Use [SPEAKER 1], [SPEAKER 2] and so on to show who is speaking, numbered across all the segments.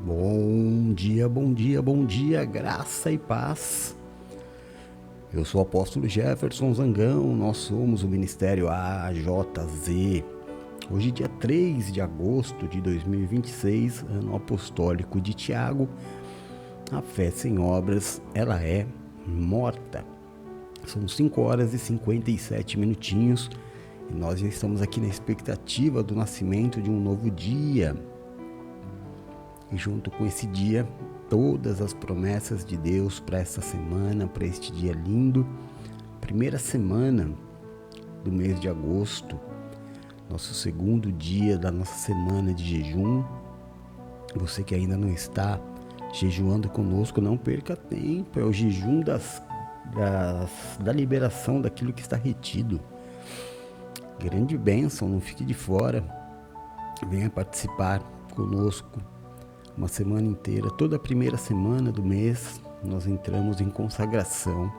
[SPEAKER 1] Bom dia, bom dia, bom dia, graça e paz. Eu sou o apóstolo Jefferson Zangão, nós somos o Ministério AJZ. Hoje, dia 3 de agosto de 2026, ano apostólico de Tiago, a fé sem obras, ela é morta. São 5 horas e 57 minutinhos e nós já estamos aqui na expectativa do nascimento de um novo dia. E junto com esse dia, todas as promessas de Deus para essa semana, para este dia lindo. Primeira semana do mês de agosto, nosso segundo dia da nossa semana de jejum. Você que ainda não está jejuando conosco, não perca tempo. É o jejum da liberação daquilo que está retido. Grande bênção, não fique de fora. Venha participar conosco. Uma semana inteira, toda a primeira semana do mês, nós entramos em consagração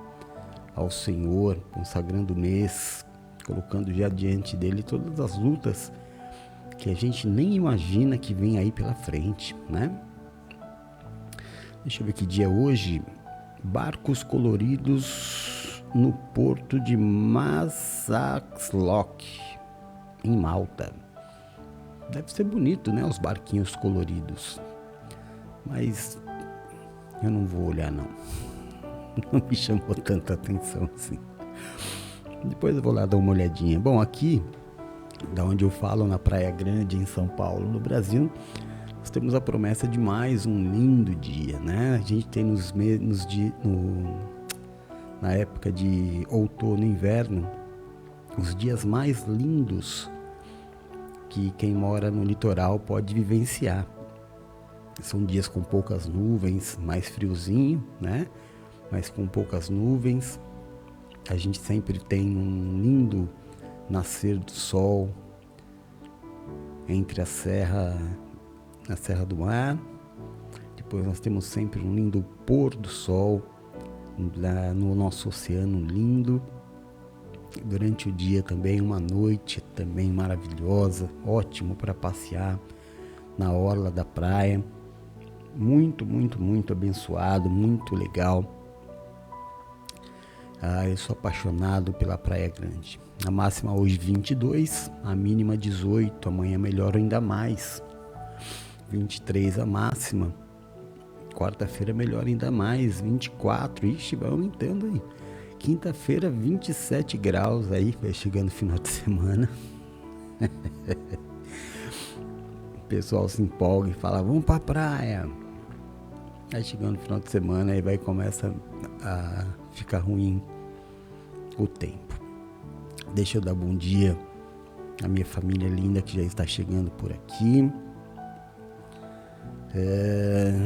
[SPEAKER 1] ao Senhor, consagrando o mês, colocando já diante dele todas as lutas que a gente nem imagina que vem aí pela frente, né? Deixa eu ver que dia é hoje. Barcos coloridos no porto de Mazaxlok, em Malta. Deve ser bonito, né? Os barquinhos coloridos. Mas eu não vou olhar, não. Não me chamou tanta atenção assim. Depois eu vou lá dar uma olhadinha. Bom, aqui, da onde eu falo, na Praia Grande, em São Paulo, no Brasil, nós temos a promessa de mais um lindo dia, né? A gente tem na época de outono e inverno, os dias mais lindos que quem mora no litoral pode vivenciar. São dias com poucas nuvens, mais friozinho, né? Mas com poucas nuvens. A gente sempre tem um lindo nascer do sol entre a Serra do Mar. Depois nós temos sempre um lindo pôr do sol lá no nosso oceano lindo. Durante o dia também uma noite também maravilhosa, ótimo para passear na orla da praia. Muito, muito, muito abençoado, muito legal. Eu sou apaixonado pela Praia Grande. A máxima hoje 22, a mínima 18, amanhã melhor ainda mais. 23 a máxima. Quarta-feira melhor ainda mais, 24, ixi, vai aumentando aí. Quinta-feira 27 graus aí, vai chegando o final de semana. O pessoal se empolga e fala, vamos pra praia. Aí chegando no final de semana, aí começa a ficar ruim o tempo. Deixa eu dar bom dia à minha família linda que já está chegando por aqui.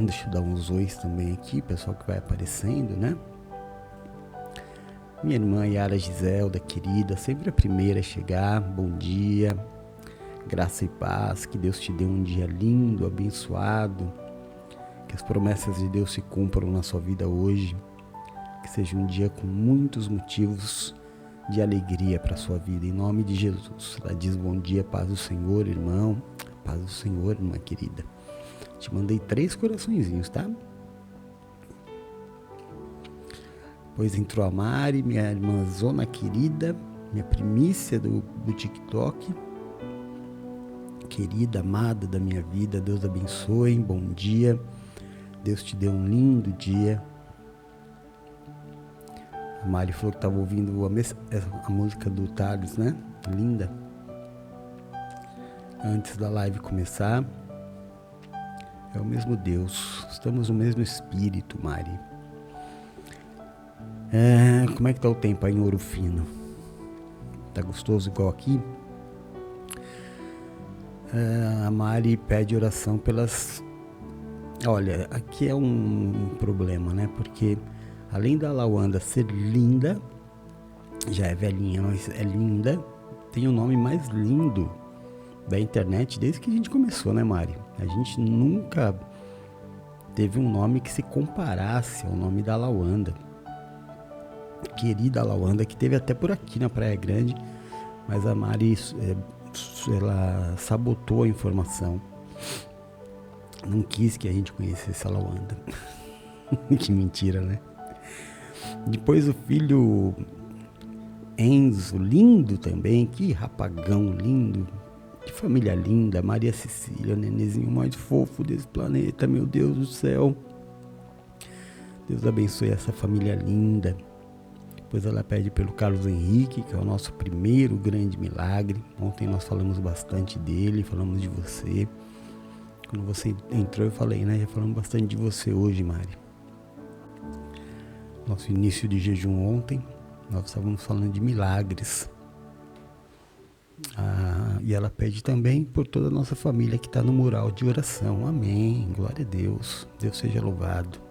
[SPEAKER 1] Deixa eu dar uns ois também aqui, pessoal que vai aparecendo, né? Minha irmã Yara Giselda, querida, sempre a primeira a chegar. Bom dia, graça e paz, que Deus te dê um dia lindo, abençoado, que as promessas de Deus se cumpram na sua vida hoje, que seja um dia com muitos motivos de alegria para a sua vida, em nome de Jesus. Ela diz bom dia, paz do Senhor, irmão, paz do Senhor, irmã querida. Te mandei 3 coraçõezinhos, tá? Depois entrou a Mari, minha irmã Zona querida, minha primícia do TikTok. Querida, amada da minha vida, Deus abençoe, bom dia. Deus te dê um lindo dia. A Mari falou que estava ouvindo a música do Thales, né? Linda. Antes da live começar. É o mesmo Deus, estamos no mesmo espírito, Mari. Como é que tá o tempo aí em Ouro Fino? Tá gostoso igual aqui? A Mari pede oração pelas... Olha, aqui é um problema, né? Porque além da Lawanda ser linda, já é velhinha, mas é linda, tem o nome mais lindo da internet desde que a gente começou, né, Mari? A gente nunca teve um nome que se comparasse ao nome da Lawanda. Querida Lawanda, que teve até por aqui na Praia Grande, mas a Mari ela sabotou a informação. não quis que a gente conhecesse a Lawanda. Que mentira, né? Depois o filho Enzo, lindo também, que rapagão lindo, que família linda, Maria Cecília, o nenezinho mais fofo desse planeta, meu Deus do céu. Deus abençoe essa família linda. Depois ela pede pelo Carlos Henrique, que é o nosso primeiro grande milagre. Ontem nós falamos bastante dele, falamos de você. Quando você entrou eu falei, né? Já falamos bastante de você hoje, Mari. Nosso início de jejum ontem, nós estávamos falando de milagres. E ela pede também por toda a nossa família que está no mural de oração. Amém, glória a Deus, Deus seja louvado.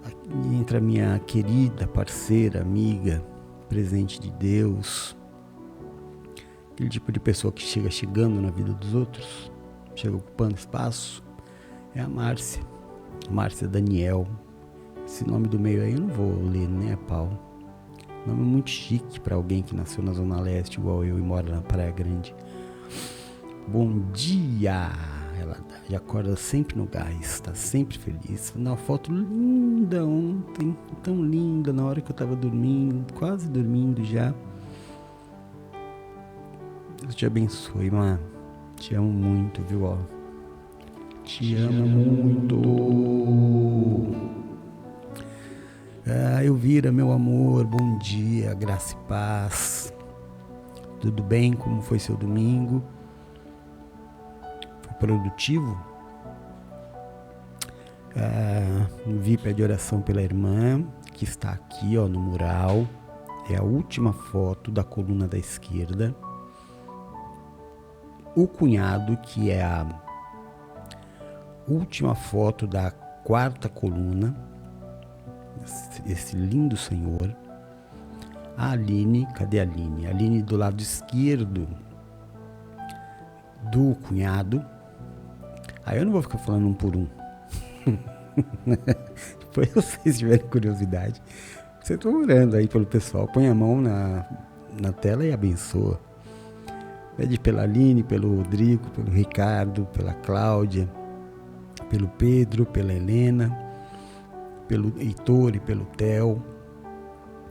[SPEAKER 1] Aqui entra a minha querida parceira, amiga, presente de Deus, aquele tipo de pessoa que chega chegando na vida dos outros, chega ocupando espaço, é a Márcia Daniel. Esse nome do meio aí eu não vou ler nem a pau. Nome muito chique para alguém que nasceu na Zona Leste, igual eu, e mora na Praia Grande. Bom dia! Ela já acorda sempre no gás, está sempre feliz. Uma foto linda ontem, tão linda, na hora que eu estava dormindo, quase dormindo já. Deus te abençoe, Má. Te amo muito, viu? Ó. Te amo muito. Elvira, meu amor, bom dia, graça e paz. Tudo bem? Como foi seu domingo? Foi produtivo? Vi pede oração pela irmã, que está aqui, ó, no mural. É a última foto da coluna da esquerda. O cunhado, que é a última foto da quarta coluna. Esse lindo senhor. A Aline, cadê a Aline? A Aline do lado esquerdo do cunhado. Aí eu não vou ficar falando um por um. Depois vocês tiverem curiosidade, você está orando aí pelo pessoal, põe a mão na tela e abençoa. Pede pela Aline, pelo Rodrigo, pelo Ricardo, pela Cláudia, pelo Pedro, pela Helena, pelo Heitor e pelo Theo,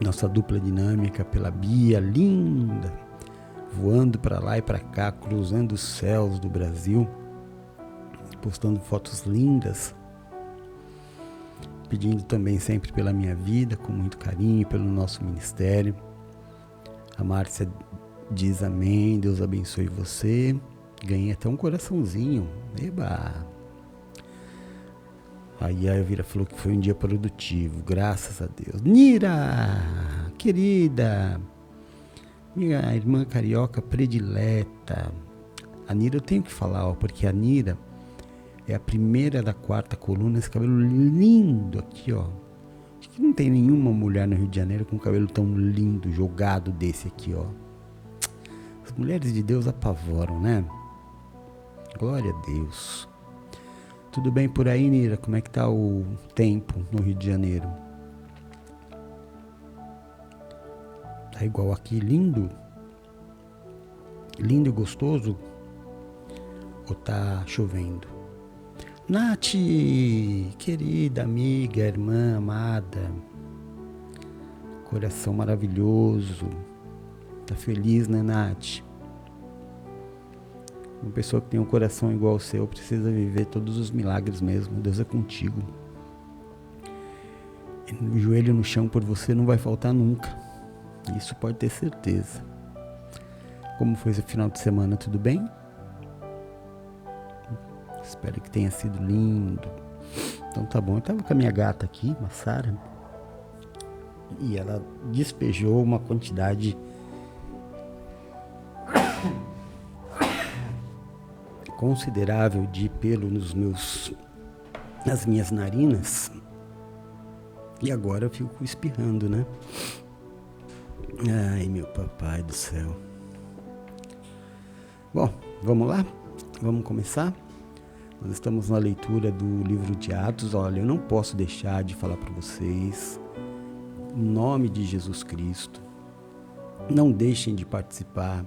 [SPEAKER 1] nossa dupla dinâmica, pela Bia, linda, voando para lá e para cá, cruzando os céus do Brasil, postando fotos lindas, pedindo também sempre pela minha vida, com muito carinho, pelo nosso ministério. A Márcia diz amém, Deus abençoe você. Ganhei até um coraçãozinho, eba! Aí a Elvira falou que foi um dia produtivo, graças a Deus. Nira, querida, minha irmã carioca predileta. A Nira eu tenho que falar, ó, porque a Nira é a primeira da quarta coluna, esse cabelo lindo aqui, ó. Acho que não tem nenhuma mulher no Rio de Janeiro com um cabelo tão lindo, jogado desse aqui, ó. As mulheres de Deus apavoram, né? Glória a Deus. Tudo bem por aí, Nira? Como é que tá o tempo no Rio de Janeiro? Tá igual aqui, lindo? Lindo e gostoso? Ou tá chovendo? Nath, querida amiga, irmã amada, coração maravilhoso, tá feliz, né, Nath? Uma pessoa que tem um coração igual ao seu precisa viver todos os milagres mesmo. Deus é contigo. E o joelho no chão por você não vai faltar nunca. Isso pode ter certeza. Como foi esse final de semana? Tudo bem? Espero que tenha sido lindo. Então tá bom. Eu tava com a minha gata aqui, a Sara, e ela despejou uma quantidade considerável de pelo nas minhas narinas, e agora eu fico espirrando, né? Ai, meu papai do céu. Bom, vamos lá? Vamos começar? Nós estamos na leitura do livro de Atos. Olha, eu não posso deixar de falar para vocês, em nome de Jesus Cristo, não deixem de participar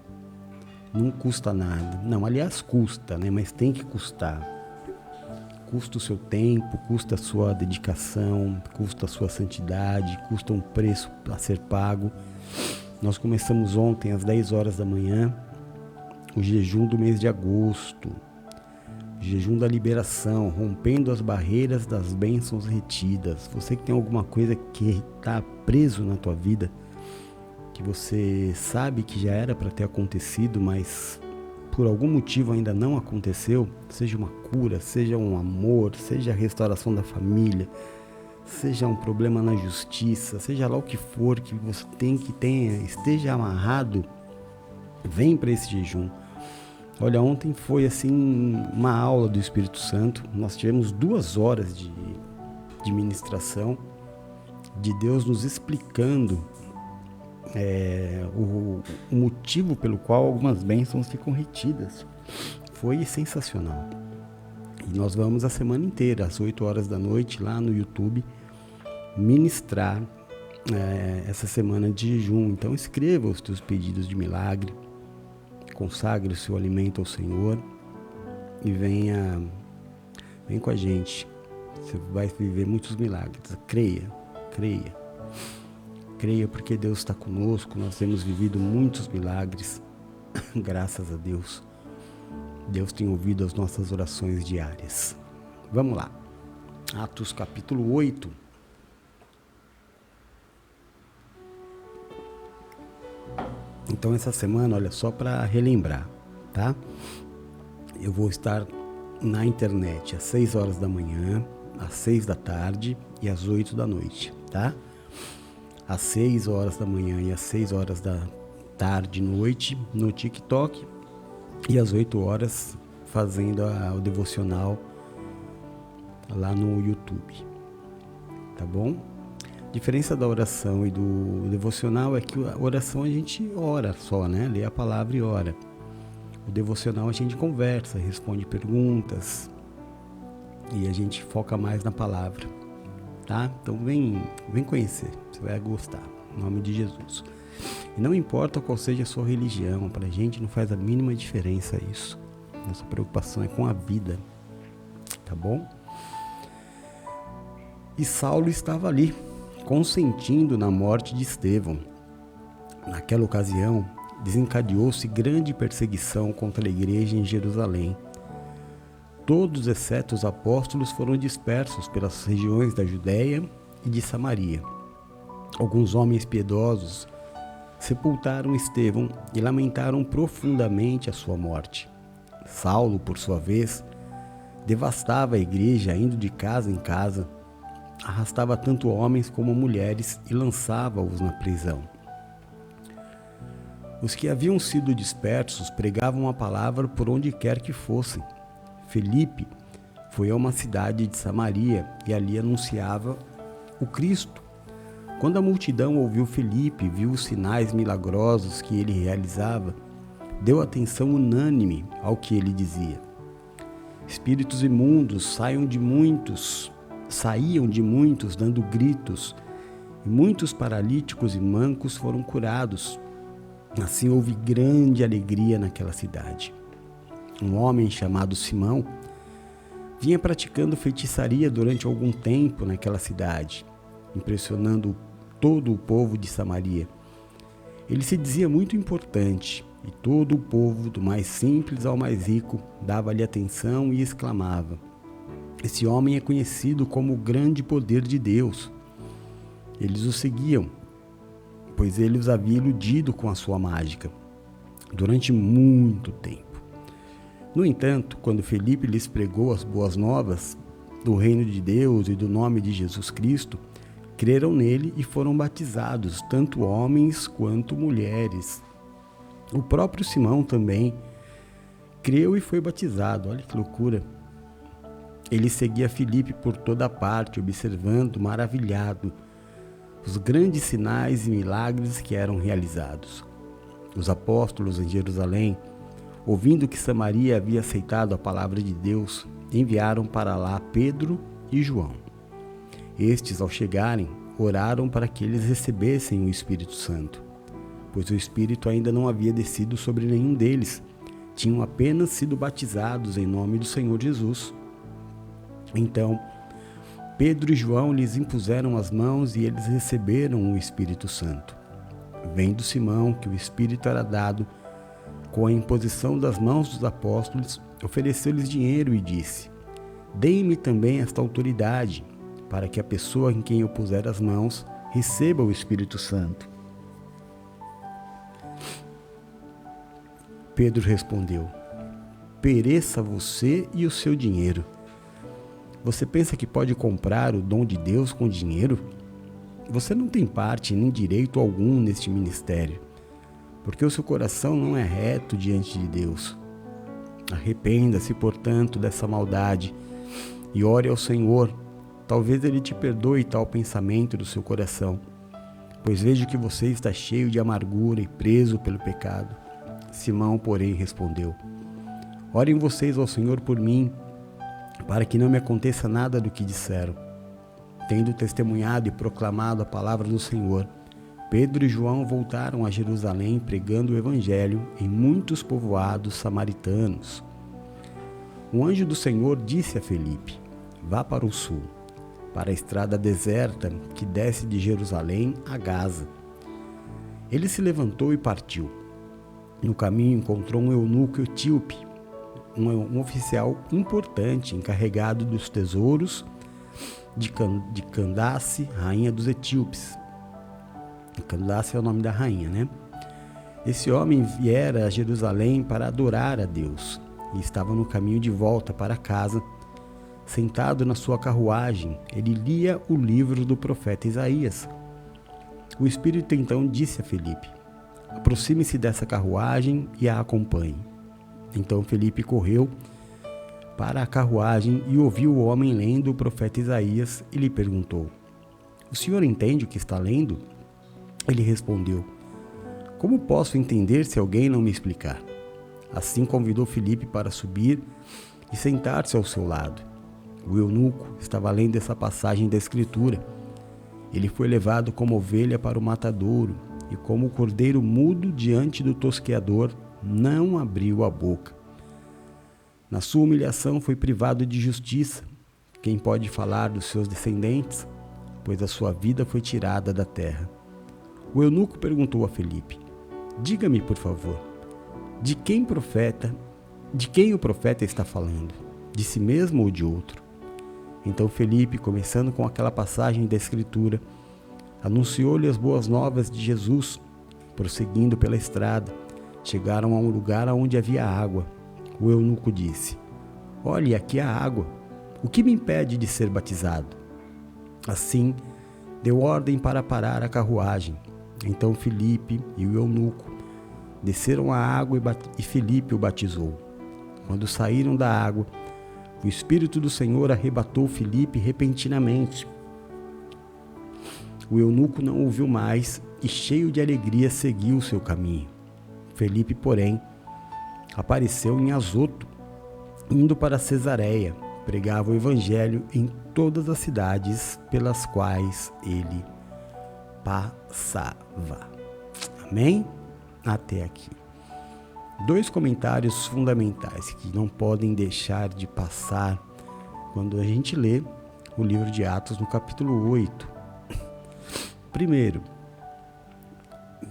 [SPEAKER 1] não custa nada. Não, aliás, custa, né? Mas tem que custar. Custa o seu tempo, custa a sua dedicação, custa a sua santidade, custa um preço a ser pago. Nós começamos ontem às 10 horas da manhã o jejum do mês de agosto, o jejum da liberação, rompendo as barreiras das bênçãos retidas. Você que tem alguma coisa que está preso na tua vida, que você sabe que já era para ter acontecido, mas por algum motivo ainda não aconteceu, seja uma cura, seja um amor, seja a restauração da família, seja um problema na justiça, seja lá o que for que você esteja amarrado, vem para esse jejum. Olha, ontem foi assim uma aula do Espírito Santo. Nós tivemos 2 horas de ministração, de Deus nos explicando o motivo pelo qual algumas bênçãos ficam retidas. Foi sensacional. E nós vamos a semana inteira, às 8 horas da noite, lá no YouTube, ministrar essa semana de jejum. Então escreva os teus pedidos de milagre, consagre o seu alimento ao Senhor e vem com a gente. Você vai viver muitos milagres. Creia. Creia, porque Deus está conosco. Nós temos vivido muitos milagres, graças a Deus. Deus tem ouvido as nossas orações diárias. Vamos lá. Atos capítulo 8. Então essa semana, olha, só para relembrar, tá? Eu vou estar na internet às 6 horas da manhã, às 6 da tarde e às 8 da noite, tá? Às 6 horas da manhã e às 6 horas da tarde e noite no TikTok e às 8 horas fazendo o devocional lá no YouTube, tá bom? A diferença da oração e do devocional é que a oração a gente ora só, né? Lê a palavra e ora. O devocional a gente conversa, responde perguntas e a gente foca mais na palavra, tá? Então vem conhecer, você vai gostar, em nome de Jesus. E não importa qual seja a sua religião, pra gente não faz a mínima diferença isso. Nossa preocupação é com a vida, tá bom? E Saulo estava ali, consentindo na morte de Estevão. Naquela ocasião, desencadeou-se grande perseguição contra a igreja em Jerusalém. Todos, exceto os apóstolos, foram dispersos pelas regiões da Judéia e de Samaria. Alguns homens piedosos sepultaram Estevão e lamentaram profundamente a sua morte. Saulo, por sua vez, devastava a igreja, indo de casa em casa, arrastava tanto homens como mulheres e lançava-os na prisão. Os que haviam sido dispersos pregavam a palavra por onde quer que fossem. Felipe foi a uma cidade de Samaria e ali anunciava o Cristo. Quando a multidão ouviu Felipe, viu os sinais milagrosos que ele realizava, deu atenção unânime ao que ele dizia. Espíritos imundos saíam de muitos dando gritos, e muitos paralíticos e mancos foram curados. Assim houve grande alegria naquela cidade. Um homem chamado Simão vinha praticando feitiçaria durante algum tempo naquela cidade, impressionando todo o povo de Samaria. Ele se dizia muito importante, e todo o povo, do mais simples ao mais rico, dava-lhe atenção e exclamava: "Esse homem é conhecido como o grande poder de Deus." Eles o seguiam, pois ele os havia iludido com a sua mágica durante muito tempo. No entanto, quando Felipe lhes pregou as boas novas do reino de Deus e do nome de Jesus Cristo, creram nele e foram batizados, tanto homens quanto mulheres. O próprio Simão também creu e foi batizado. Olha que loucura! Ele seguia Felipe por toda parte, observando, maravilhado, os grandes sinais e milagres que eram realizados. Os apóstolos em Jerusalém, ouvindo que Samaria havia aceitado a palavra de Deus, enviaram para lá Pedro e João. Estes, ao chegarem, oraram para que eles recebessem o Espírito Santo. pois o Espírito ainda não havia descido sobre nenhum deles. Tinham apenas sido batizados em nome do Senhor Jesus. Então, Pedro e João lhes impuseram as mãos e eles receberam o Espírito Santo. Vendo Simão que o Espírito era dado com a imposição das mãos dos apóstolos, ofereceu-lhes dinheiro e disse: Deem-me também esta autoridade, para que a pessoa em quem eu puser as mãos receba o Espírito Santo. Pedro respondeu: Pereça você e o seu dinheiro. Você pensa que pode comprar o dom de Deus com dinheiro? Você não tem parte nem direito algum neste ministério, porque o seu coração não é reto diante de Deus. Arrependa-se, portanto, dessa maldade e ore ao Senhor. Talvez Ele te perdoe tal pensamento do seu coração, pois vejo que você está cheio de amargura e preso pelo pecado. Simão, porém, respondeu: Orem vocês ao Senhor por mim, para que não me aconteça nada do que disseram. Tendo testemunhado e proclamado a palavra do Senhor, Pedro e João voltaram a Jerusalém pregando o evangelho em muitos povoados samaritanos. O anjo do Senhor disse a Felipe: Vá para o sul, para a estrada deserta que desce de Jerusalém a Gaza. Ele se levantou e partiu. No caminho encontrou um eunuco etíope, um oficial importante encarregado dos tesouros de Candace, rainha dos etíopes. Candace é o nome da rainha, né? Esse homem viera a Jerusalém para adorar a Deus e estava no caminho de volta para casa. Sentado na sua carruagem, ele lia o livro do profeta Isaías. O Espírito então disse a Felipe: Aproxime-se dessa carruagem e a acompanhe. Então Felipe correu para a carruagem e ouviu o homem lendo o profeta Isaías e lhe perguntou: O senhor entende o que está lendo? Ele respondeu: Como posso entender se alguém não me explicar? Assim convidou Felipe para subir e sentar-se ao seu lado. O eunuco estava lendo essa passagem da Escritura. Ele foi levado como ovelha para o matadouro, e como o cordeiro mudo diante do tosqueador, não abriu a boca. Na sua humilhação foi privado de justiça. Quem pode falar dos seus descendentes? Pois a sua vida foi tirada da terra. O eunuco perguntou a Felipe: Diga-me, por favor, de quem o profeta está falando? De si mesmo ou de outro? Então Felipe, começando com aquela passagem da Escritura, anunciou-lhe as boas novas de Jesus. Prosseguindo pela estrada, chegaram a um lugar onde havia água. O eunuco disse: Olhe, aqui há água. O que me impede de ser batizado? Assim, deu ordem para parar a carruagem. Então Felipe e o eunuco desceram à água e Felipe o batizou. Quando saíram da água, o Espírito do Senhor arrebatou Felipe repentinamente. O eunuco não ouviu mais e, cheio de alegria, seguiu o seu caminho. Felipe, porém, apareceu em Azoto, indo para Cesareia, pregava o evangelho em todas as cidades pelas quais ele passava. Amém? Até aqui. 2 comentários fundamentais que não podem deixar de passar quando a gente lê o livro de Atos no capítulo 8. Primeiro,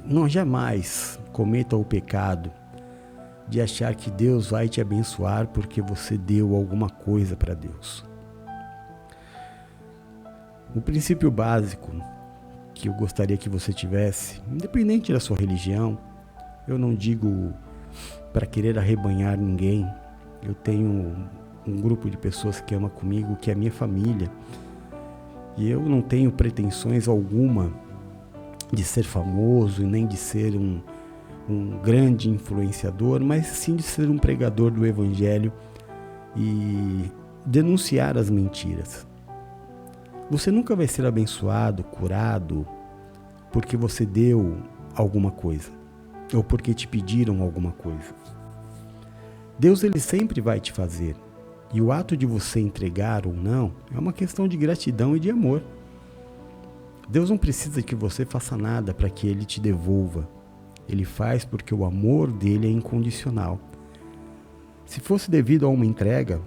[SPEAKER 1] não jamais cometa o pecado de achar que Deus vai te abençoar porque você deu alguma coisa para Deus. O princípio básico que eu gostaria que você tivesse, independente da sua religião, eu não digo para querer arrebanhar ninguém. Eu tenho um grupo de pessoas que ama comigo, que é a minha família, e eu não tenho pretensões alguma de ser famoso e nem de ser um grande influenciador, mas sim de ser um pregador do evangelho e denunciar as mentiras. Você nunca vai ser abençoado, curado, porque você deu alguma coisa ou porque te pediram alguma coisa. Deus, ele sempre vai te fazer, e o ato de você entregar ou não é uma questão de gratidão e de amor. Deus não precisa que você faça nada para que ele te devolva. Ele faz porque o amor dele é incondicional. Se fosse devido a uma entrega,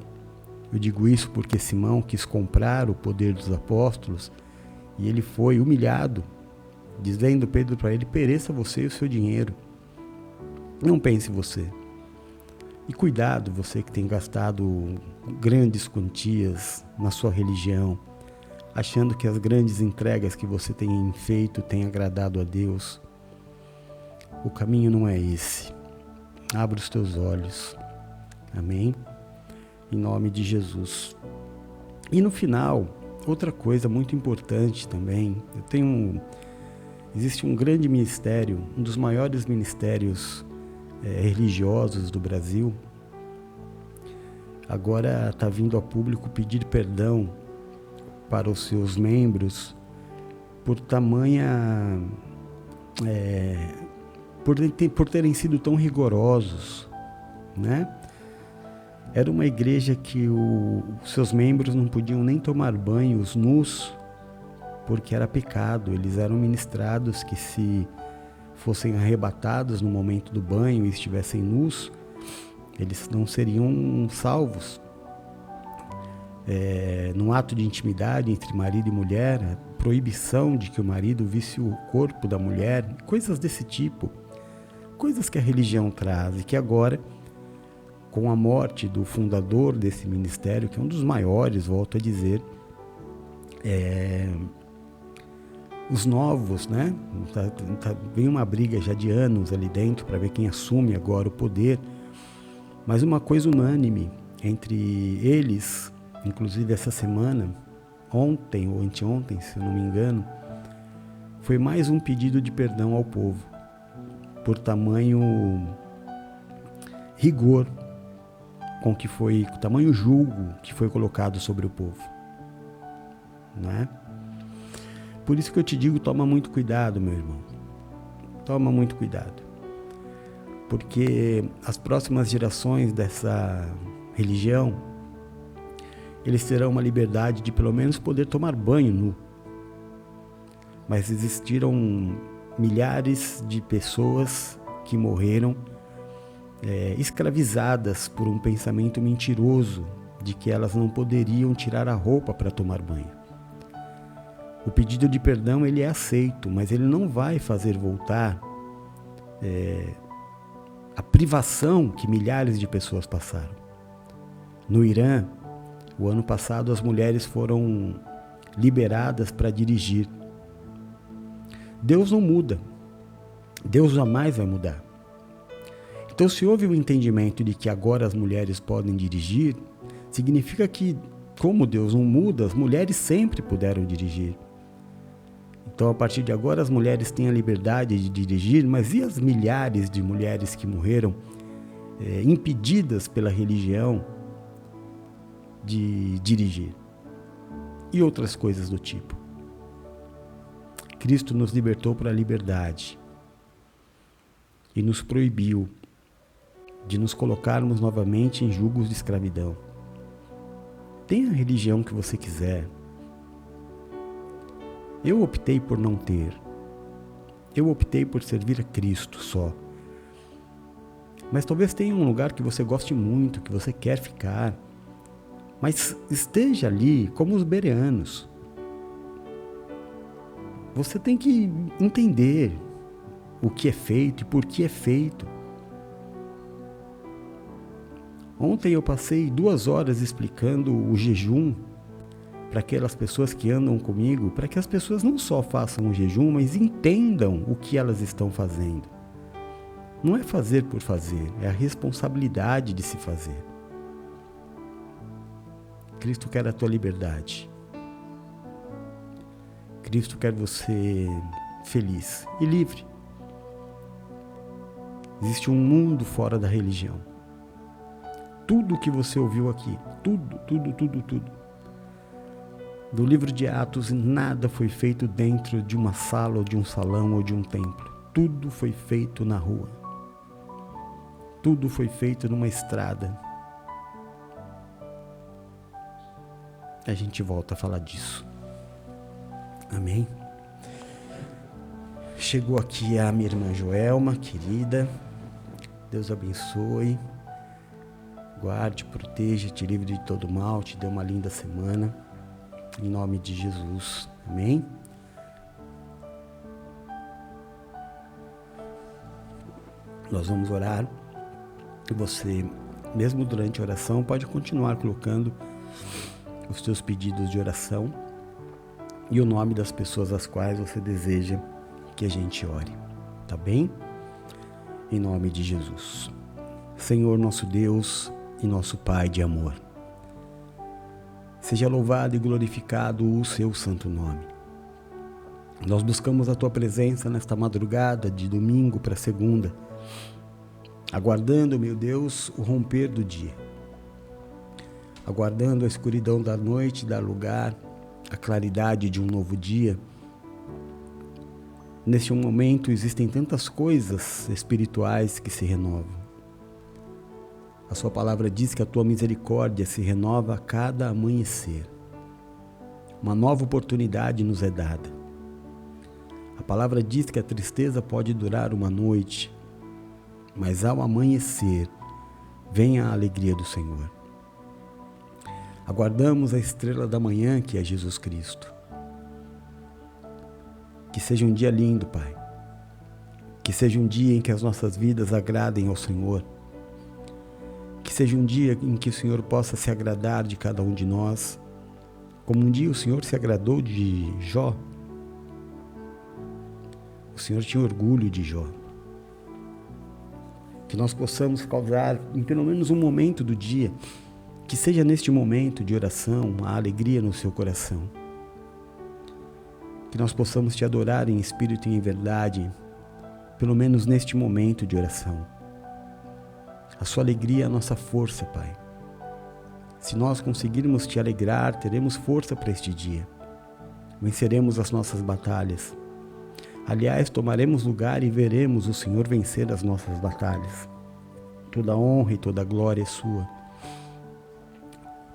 [SPEAKER 1] eu digo isso porque Simão quis comprar o poder dos apóstolos e ele foi humilhado, dizendo Pedro para ele: pereça você e o seu dinheiro. Não pense você. E cuidado, você que tem gastado grandes quantias na sua religião, achando que as grandes entregas que você tem feito têm agradado a Deus. O caminho não é esse. Abra os teus olhos. Amém? Em nome de Jesus. E no final, outra coisa muito importante também, existe um grande ministério, um dos maiores ministérios religiosos do Brasil. Agora está vindo a público pedir perdão para os seus membros por tamanha... por terem sido tão rigorosos, né? Era uma igreja que os seus membros não podiam nem tomar banhos nus, porque era pecado. Eles eram ministrados que, se fossem arrebatados no momento do banho e estivessem nus, eles não seriam salvos. No ato de intimidade entre marido e mulher, a proibição de que o marido visse o corpo da mulher, coisas desse tipo, coisas que a religião traz e que agora, com a morte do fundador desse ministério, que é um dos maiores, volto a dizer, os novos, né? Vem uma briga já de anos ali dentro para ver quem assume agora o poder, mas uma coisa unânime entre eles, inclusive essa semana, ontem ou anteontem, se eu não me engano, foi mais um pedido de perdão ao povo, por tamanho rigor tamanho julgo que foi colocado sobre o povo, né? Por isso que eu te digo, toma muito cuidado, meu irmão. Toma muito cuidado. Porque as próximas gerações dessa religião, eles terão uma liberdade de pelo menos poder tomar banho nu. Mas existiram milhares de pessoas que morreram escravizadas por um pensamento mentiroso de que elas não poderiam tirar a roupa para tomar banho. O pedido de perdão ele é aceito, mas ele não vai fazer voltar a privação que milhares de pessoas passaram. No Irã, o ano passado, as mulheres foram liberadas para dirigir. Deus não muda. Deus jamais vai mudar. Então, se houve o entendimento de que agora as mulheres podem dirigir, significa que, como Deus não muda, as mulheres sempre puderam dirigir. Então, a partir de agora, as mulheres têm a liberdade de dirigir, mas e as milhares de mulheres que morreram impedidas pela religião de dirigir? E outras coisas do tipo. Cristo nos libertou para a liberdade e nos proibiu de nos colocarmos novamente em jugos de escravidão. Tenha a religião que você quiser. Eu optei por não ter. Eu optei por servir a Cristo só. Mas talvez tenha um lugar que você goste muito, que você quer ficar. Mas esteja ali como os bereanos. Você tem que entender o que é feito e por que é feito. Ontem eu passei 2 horas explicando o jejum para aquelas pessoas que andam comigo, para que as pessoas não só façam o jejum, mas entendam o que elas estão fazendo. Não é fazer por fazer, é a responsabilidade de se fazer. Cristo quer a tua liberdade. Cristo quer você feliz e livre. Existe um mundo fora da religião. Tudo o que você ouviu aqui, tudo. Do livro de Atos, nada foi feito dentro de uma sala ou de um salão ou de um templo. Tudo foi feito na rua. Tudo foi feito numa estrada. A gente volta a falar disso. Amém? Chegou aqui a minha irmã Joelma, querida. Deus abençoe, guarde, proteja, te livre de todo mal, te dê uma linda semana. Em nome de Jesus. Amém? Nós vamos orar. E você, mesmo durante a oração, pode continuar colocando os seus pedidos de oração e o nome das pessoas às quais você deseja que a gente ore. Tá bem? Em nome de Jesus. Senhor nosso Deus e nosso Pai de amor, seja louvado e glorificado o seu santo nome. Nós buscamos a tua presença nesta madrugada de domingo para segunda, aguardando, meu Deus, o romper do dia, aguardando a escuridão da noite dar lugar à claridade de um novo dia. Neste momento existem tantas coisas espirituais que se renovam. A sua palavra diz que a tua misericórdia se renova a cada amanhecer. Uma nova oportunidade nos é dada. A palavra diz que a tristeza pode durar uma noite, mas ao amanhecer vem a alegria do Senhor. Aguardamos a estrela da manhã, que é Jesus Cristo. Que seja um dia lindo, Pai. Que seja um dia em que as nossas vidas agradem ao Senhor. Que seja um dia em que o Senhor possa se agradar de cada um de nós, como um dia o Senhor se agradou de Jó. O Senhor tinha orgulho de Jó. Que nós possamos causar, em pelo menos um momento do dia, que seja neste momento de oração, a alegria no seu coração. Que nós possamos te adorar em espírito e em verdade, pelo menos neste momento de oração. A sua alegria é a nossa força, Pai. Se nós conseguirmos te alegrar, teremos força para este dia. Venceremos as nossas batalhas. Aliás, tomaremos lugar e veremos o Senhor vencer as nossas batalhas. Toda a honra e toda a glória é sua.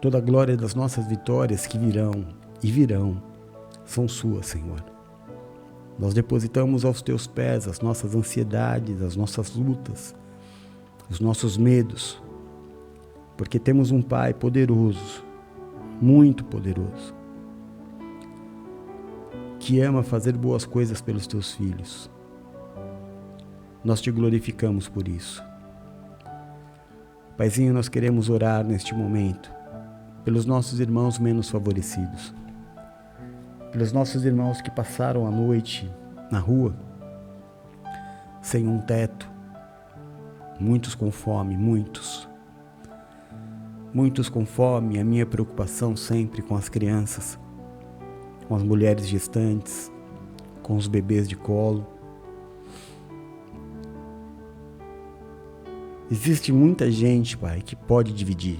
[SPEAKER 1] Toda a glória das nossas vitórias que virão e virão são suas, Senhor. Nós depositamos aos teus pés as nossas ansiedades, as nossas lutas, os nossos medos, porque temos um Pai poderoso, muito poderoso, que ama fazer boas coisas pelos teus filhos. Nós te glorificamos por isso. Paizinho, nós queremos orar neste momento pelos nossos irmãos menos favorecidos, pelos nossos irmãos que passaram a noite na rua, sem um teto, muitos com fome, muitos com fome. A minha preocupação sempre com as crianças, com as mulheres gestantes, com os bebês de colo. Existe muita gente, Pai, que pode dividir.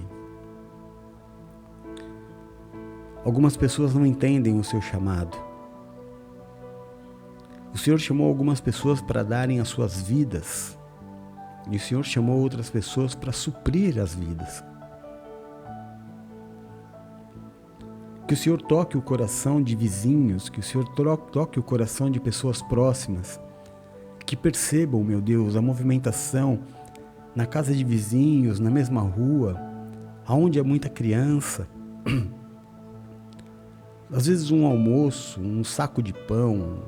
[SPEAKER 1] Algumas pessoas não entendem o seu chamado. O Senhor chamou algumas pessoas para darem as suas vidas, e o Senhor chamou outras pessoas para suprir as vidas. Que o Senhor toque o coração de vizinhos, que o Senhor toque o coração de pessoas próximas, que percebam, meu Deus, a movimentação na casa de vizinhos, na mesma rua, aonde há muita criança. Às vezes um almoço, um saco de pão.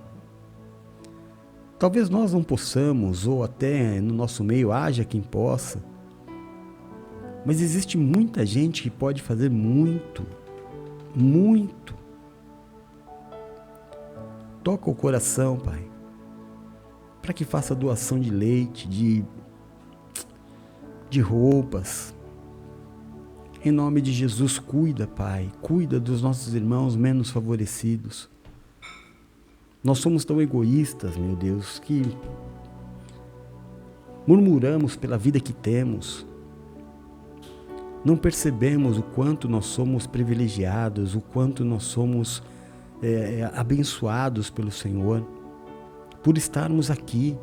[SPEAKER 1] Talvez nós não possamos, ou até no nosso meio haja quem possa, mas existe muita gente que pode fazer muito, muito. Toca o coração, Pai, para que faça doação de leite, de roupas. Em nome de Jesus, cuida, Pai, cuida dos nossos irmãos menos favorecidos. Nós somos tão egoístas, meu Deus, que murmuramos pela vida que temos. Não percebemos o quanto nós somos privilegiados, o quanto nós somos abençoados pelo Senhor por estarmos aqui.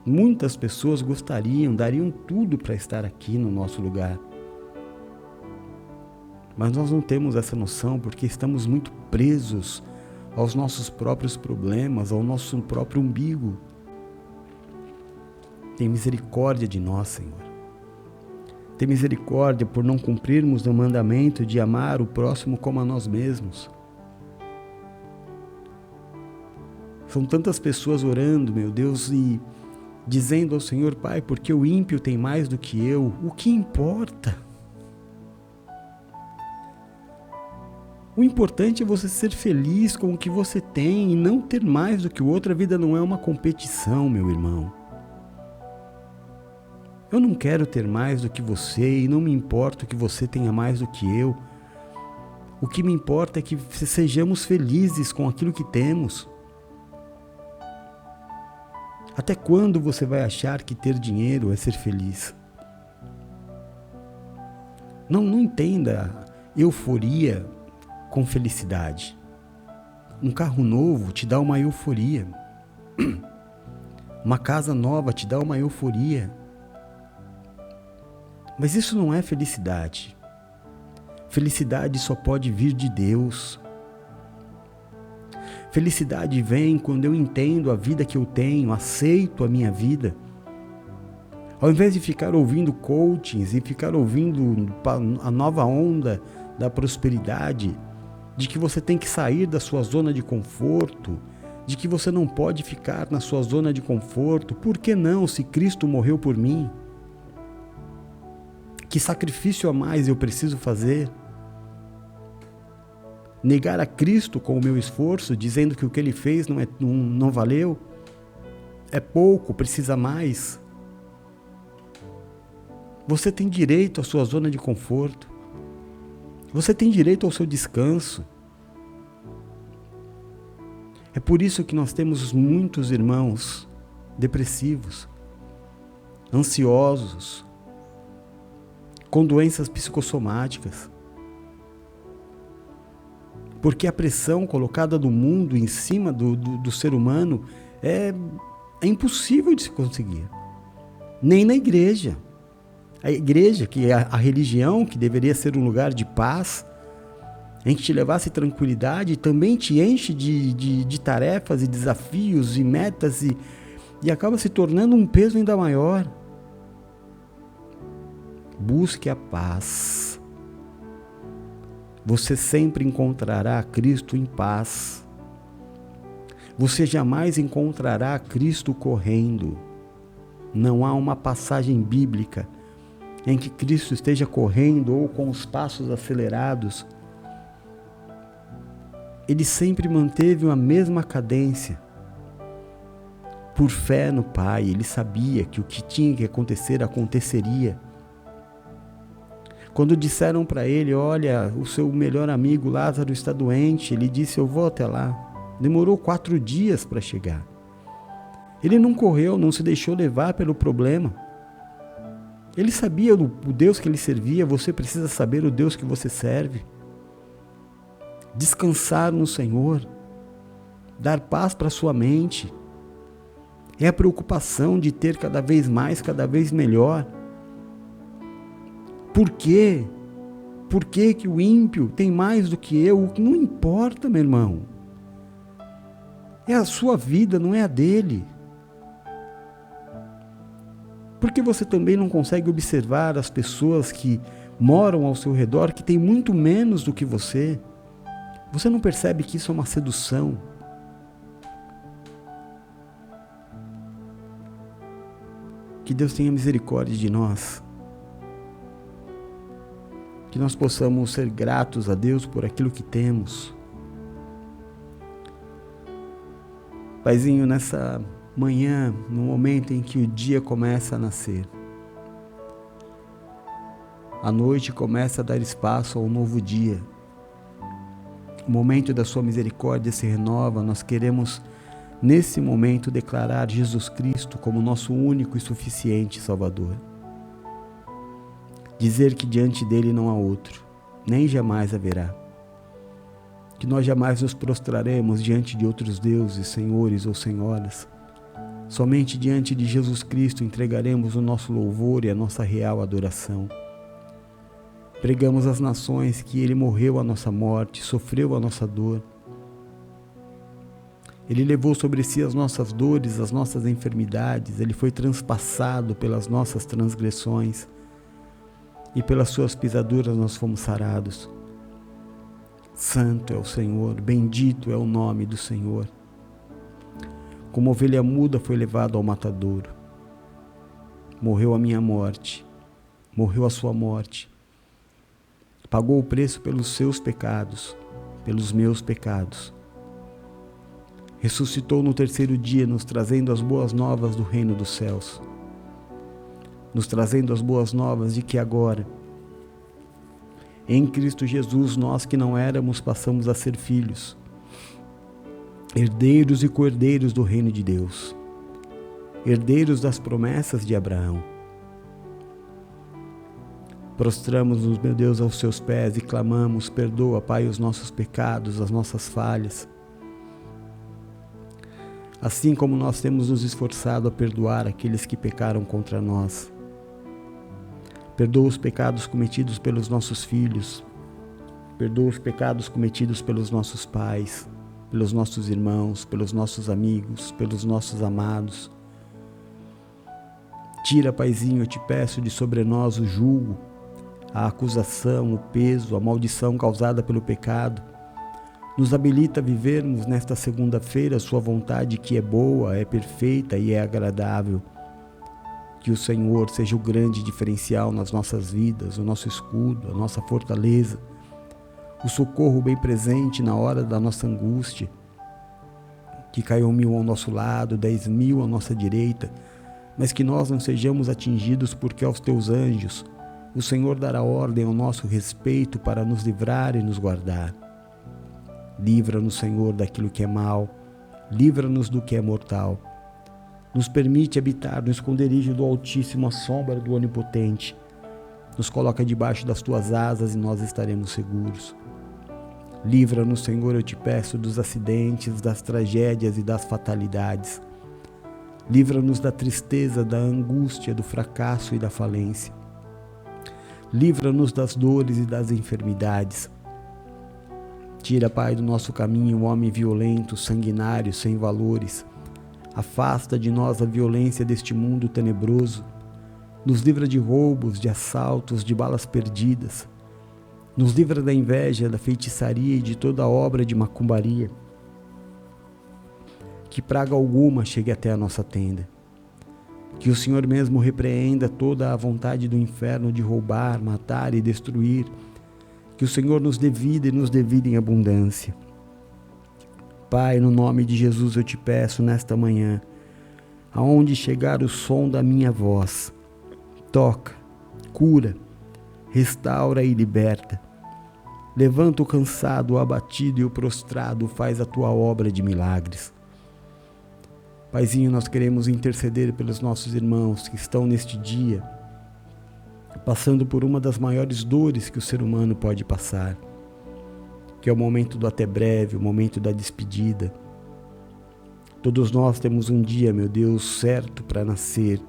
[SPEAKER 1] Muitas pessoas dariam tudo para estar aqui no nosso lugar. Mas nós não temos essa noção porque estamos muito presos aos nossos próprios problemas, ao nosso próprio umbigo. Tem misericórdia de nós, Senhor. Tem misericórdia por não cumprirmos o mandamento de amar o próximo como a nós mesmos. São tantas pessoas orando, meu Deus, e dizendo ao Senhor: Pai, porque o ímpio tem mais do que eu, o que importa? O importante é você ser feliz com o que você tem e não ter mais do que o outro. A vida não é uma competição, meu irmão. Eu não quero ter mais do que você e não me importa que você tenha mais do que eu. O que me importa é que sejamos felizes com aquilo que temos. Até quando você vai achar que ter dinheiro é ser feliz? Não entenda euforia com felicidade. Um carro novo te dá uma euforia. Uma casa nova te dá uma euforia. Mas isso não é felicidade. Felicidade só pode vir de Deus. Felicidade vem quando eu entendo a vida que eu tenho, aceito a minha vida. Ao invés de ficar ouvindo coachings e ficar ouvindo a nova onda da prosperidade, de que você tem que sair da sua zona de conforto, de que você não pode ficar na sua zona de conforto. Por que não, se Cristo morreu por mim? Que sacrifício a mais eu preciso fazer? Negar a Cristo com o meu esforço, dizendo que o que Ele fez não valeu? É pouco, precisa mais. Você tem direito à sua zona de conforto. Você tem direito ao seu descanso. É por isso que nós temos muitos irmãos depressivos, ansiosos, com doenças psicossomáticas. Porque a pressão colocada do mundo em cima do ser humano é impossível de se conseguir. Nem na igreja. A igreja, que é a religião, que deveria ser um lugar de paz, em que te levasse tranquilidade, também te enche de tarefas e desafios e metas e acaba se tornando um peso ainda maior. Busque a paz. Você sempre encontrará Cristo em paz. Você jamais encontrará Cristo correndo. Não há uma passagem bíblica em que Cristo esteja correndo ou com os passos acelerados. Ele sempre manteve a mesma cadência. Por fé no Pai, ele sabia que o que tinha que acontecer, aconteceria. Quando disseram para ele: olha, o seu melhor amigo Lázaro está doente, ele disse: eu vou até lá. Demorou 4 dias para chegar. Ele não correu, não se deixou levar pelo problema. Ele sabia o Deus que ele servia. Você precisa saber o Deus que você serve. Descansar no Senhor, dar paz para sua mente. É a preocupação de ter cada vez mais, cada vez melhor. Por quê? Por que que o ímpio tem mais do que eu? Não importa, meu irmão. É a sua vida, não é a dele. Porque você também não consegue observar as pessoas que moram ao seu redor, que têm muito menos do que você? Você não percebe que isso é uma sedução? Que Deus tenha misericórdia de nós. Que nós possamos ser gratos a Deus por aquilo que temos. Paizinho, nessa manhã, no momento em que o dia começa a nascer, a noite começa a dar espaço ao novo dia, o momento da sua misericórdia se renova. Nós queremos, nesse momento, declarar Jesus Cristo como nosso único e suficiente Salvador. Dizer que diante dele não há outro, nem jamais haverá. Que nós jamais nos prostraremos diante de outros deuses, senhores ou senhoras. Somente diante de Jesus Cristo entregaremos o nosso louvor e a nossa real adoração. Pregamos às nações que ele morreu a nossa morte, sofreu a nossa dor, Ele levou sobre si as nossas dores, as nossas enfermidades. Ele foi transpassado pelas nossas transgressões. E pelas suas pisaduras nós fomos sarados. Santo é o Senhor, bendito é o nome do Senhor. Como ovelha muda foi levado ao matadouro. Morreu a minha morte, morreu a sua morte. Pagou o preço pelos seus pecados, pelos meus pecados. Ressuscitou no terceiro dia, nos trazendo as boas novas do reino dos céus. Nos trazendo as boas novas de que agora, em Cristo Jesus, nós que não éramos, passamos a ser filhos, herdeiros e co-herdeiros do reino de Deus, herdeiros das promessas de Abraão. Prostramos-nos, meu Deus, aos seus pés e clamamos: perdoa, Pai, os nossos pecados, as nossas falhas. Assim como nós temos nos esforçado a perdoar aqueles que pecaram contra nós. Perdoa os pecados cometidos pelos nossos filhos. Perdoa os pecados cometidos pelos nossos pais, pelos nossos irmãos, pelos nossos amigos, pelos nossos amados. Tira, Paizinho, eu te peço, de sobre nós o jugo, a acusação, o peso, a maldição causada pelo pecado. Nos habilita a vivermos nesta segunda-feira a sua vontade, que é boa, é perfeita e é agradável. Que o Senhor seja o grande diferencial nas nossas vidas, o nosso escudo, a nossa fortaleza, o socorro bem presente na hora da nossa angústia. Que caiam 1000 ao nosso lado, 10.000 à nossa direita, mas que nós não sejamos atingidos, porque aos teus anjos o Senhor dará ordem ao nosso respeito para nos livrar e nos guardar. Livra-nos, Senhor, daquilo que é mal, livra-nos do que é mortal. Nos permite habitar no esconderijo do Altíssimo, à sombra do Onipotente. Nos coloca debaixo das tuas asas e nós estaremos seguros. Livra-nos, Senhor, eu te peço, dos acidentes, das tragédias e das fatalidades. Livra-nos da tristeza, da angústia, do fracasso e da falência. Livra-nos das dores e das enfermidades. Tira, Pai, do nosso caminho o homem violento, sanguinário, sem valores. Afasta de nós a violência deste mundo tenebroso. Nos livra de roubos, de assaltos, de balas perdidas. Nos livra da inveja, da feitiçaria e de toda obra de macumbaria. Que praga alguma chegue até a nossa tenda. Que o Senhor mesmo repreenda toda a vontade do inferno de roubar, matar e destruir. Que o Senhor nos dê vida e nos dê vida em abundância. Pai, no nome de Jesus eu te peço nesta manhã, aonde chegar o som da minha voz, toca, cura, restaura e liberta. Levanta o cansado, o abatido e o prostrado, faz a tua obra de milagres. Paizinho, nós queremos interceder pelos nossos irmãos que estão neste dia passando por uma das maiores dores que o ser humano pode passar, que é o momento do até breve, o momento da despedida. Todos nós temos um dia, meu Deus, certo para nascer,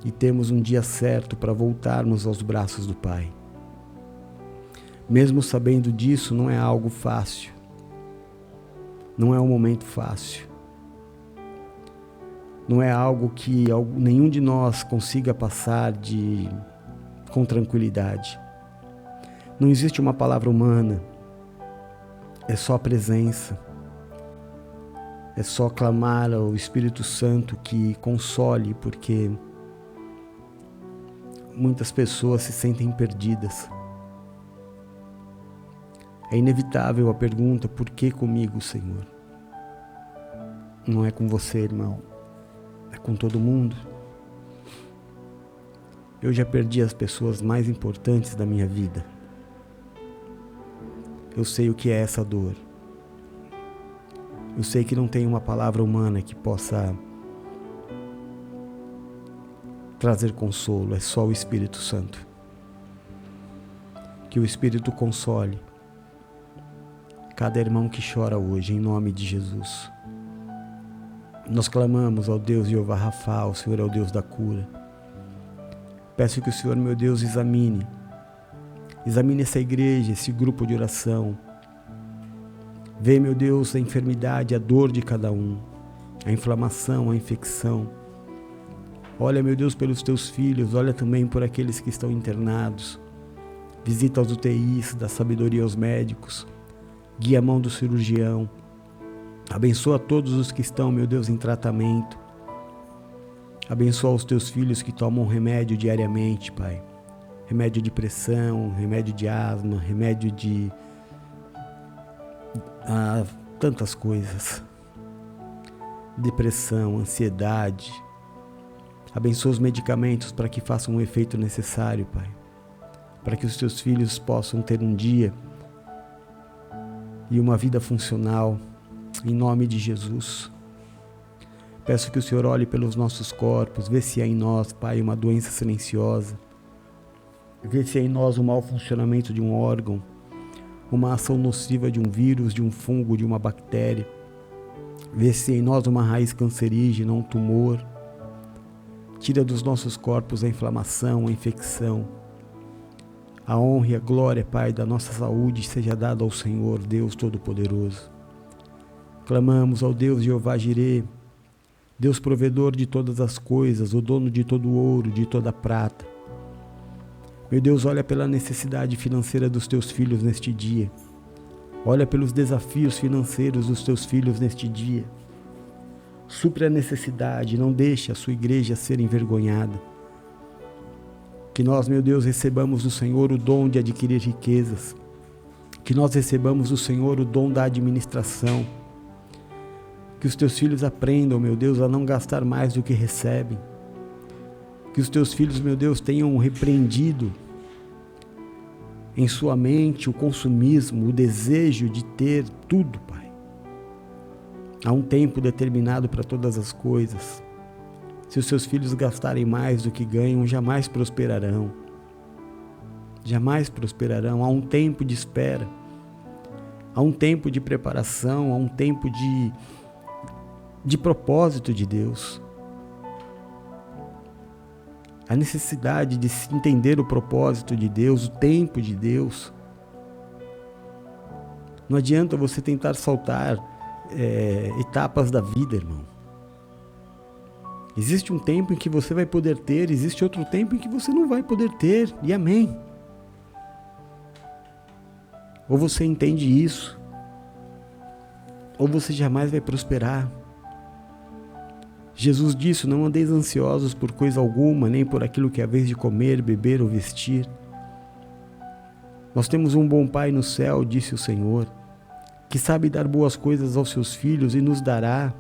[SPEAKER 1] e temos um dia certo para voltarmos aos braços do Pai. Mesmo sabendo disso, não é algo fácil, não é um momento fácil, não é algo que nenhum de nós consiga passar com tranquilidade. Não existe uma palavra humana, é só a presença, é só clamar ao Espírito Santo que console, porque muitas pessoas se sentem perdidas. É inevitável a pergunta: por que comigo, Senhor? Não é com você, irmão, é com todo mundo. Eu já perdi as pessoas mais importantes da minha vida. Eu sei o que é essa dor. Eu sei que não tem uma palavra humana que possa trazer consolo, é só o Espírito Santo. Que o Espírito console cada irmão que chora hoje, em nome de Jesus. Nós clamamos ao Deus Jeová Rafa, o Senhor é o Deus da cura. Peço que o Senhor, meu Deus, examine essa igreja, esse grupo de oração. Vê, meu Deus, a enfermidade, a dor de cada um, a inflamação, a infecção. Olha, meu Deus, pelos teus filhos, olha também por aqueles que estão internados. Visita os UTIs, dá sabedoria aos médicos, guia a mão do cirurgião. Abençoa todos os que estão, meu Deus, em tratamento. Abençoa os teus filhos que tomam remédio diariamente, Pai. Remédio de pressão, remédio de asma, remédio de... tantas coisas. Depressão, ansiedade. Abençoa os medicamentos para que façam o efeito necessário, Pai. Para que os teus filhos possam ter um dia e uma vida funcional, em nome de Jesus. Peço que o Senhor olhe pelos nossos corpos, vê se há em nós, Pai, uma doença silenciosa, vê se há em nós um mau funcionamento de um órgão, uma ação nociva de um vírus, de um fungo, de uma bactéria, vê se há em nós uma raiz cancerígena, um tumor. Tira dos nossos corpos a inflamação, a infecção. A honra e a glória, Pai, da nossa saúde seja dada ao Senhor, Deus Todo-Poderoso. Clamamos ao Deus Jeová Jirê, Deus provedor de todas as coisas, o dono de todo o ouro, de toda a prata. Meu Deus, olha pela necessidade financeira dos teus filhos neste dia. Olha pelos desafios financeiros dos teus filhos neste dia. Supre a necessidade, não deixe a sua igreja ser envergonhada. Que nós, meu Deus, recebamos do Senhor o dom de adquirir riquezas. Que nós recebamos do Senhor o dom da administração. Que os teus filhos aprendam, meu Deus, a não gastar mais do que recebem. Que os teus filhos, meu Deus, tenham repreendido em sua mente o consumismo, o desejo de ter tudo, Pai. Há um tempo determinado para todas as coisas. Se os seus filhos gastarem mais do que ganham, jamais prosperarão. Jamais prosperarão. Há um tempo de espera. Há um tempo de preparação. Há um tempo de propósito de Deus. A necessidade de se entender o propósito de Deus, o tempo de Deus. Não adianta você tentar saltar etapas da vida, irmão. Existe um tempo em que você vai poder ter, existe outro tempo em que você não vai poder ter, e amém. Ou você entende isso, ou você jamais vai prosperar. Jesus disse: não andeis ansiosos por coisa alguma, nem por aquilo que é a vez de comer, beber ou vestir. Nós temos um bom Pai no céu, disse o Senhor, que sabe dar boas coisas aos seus filhos e nos dará.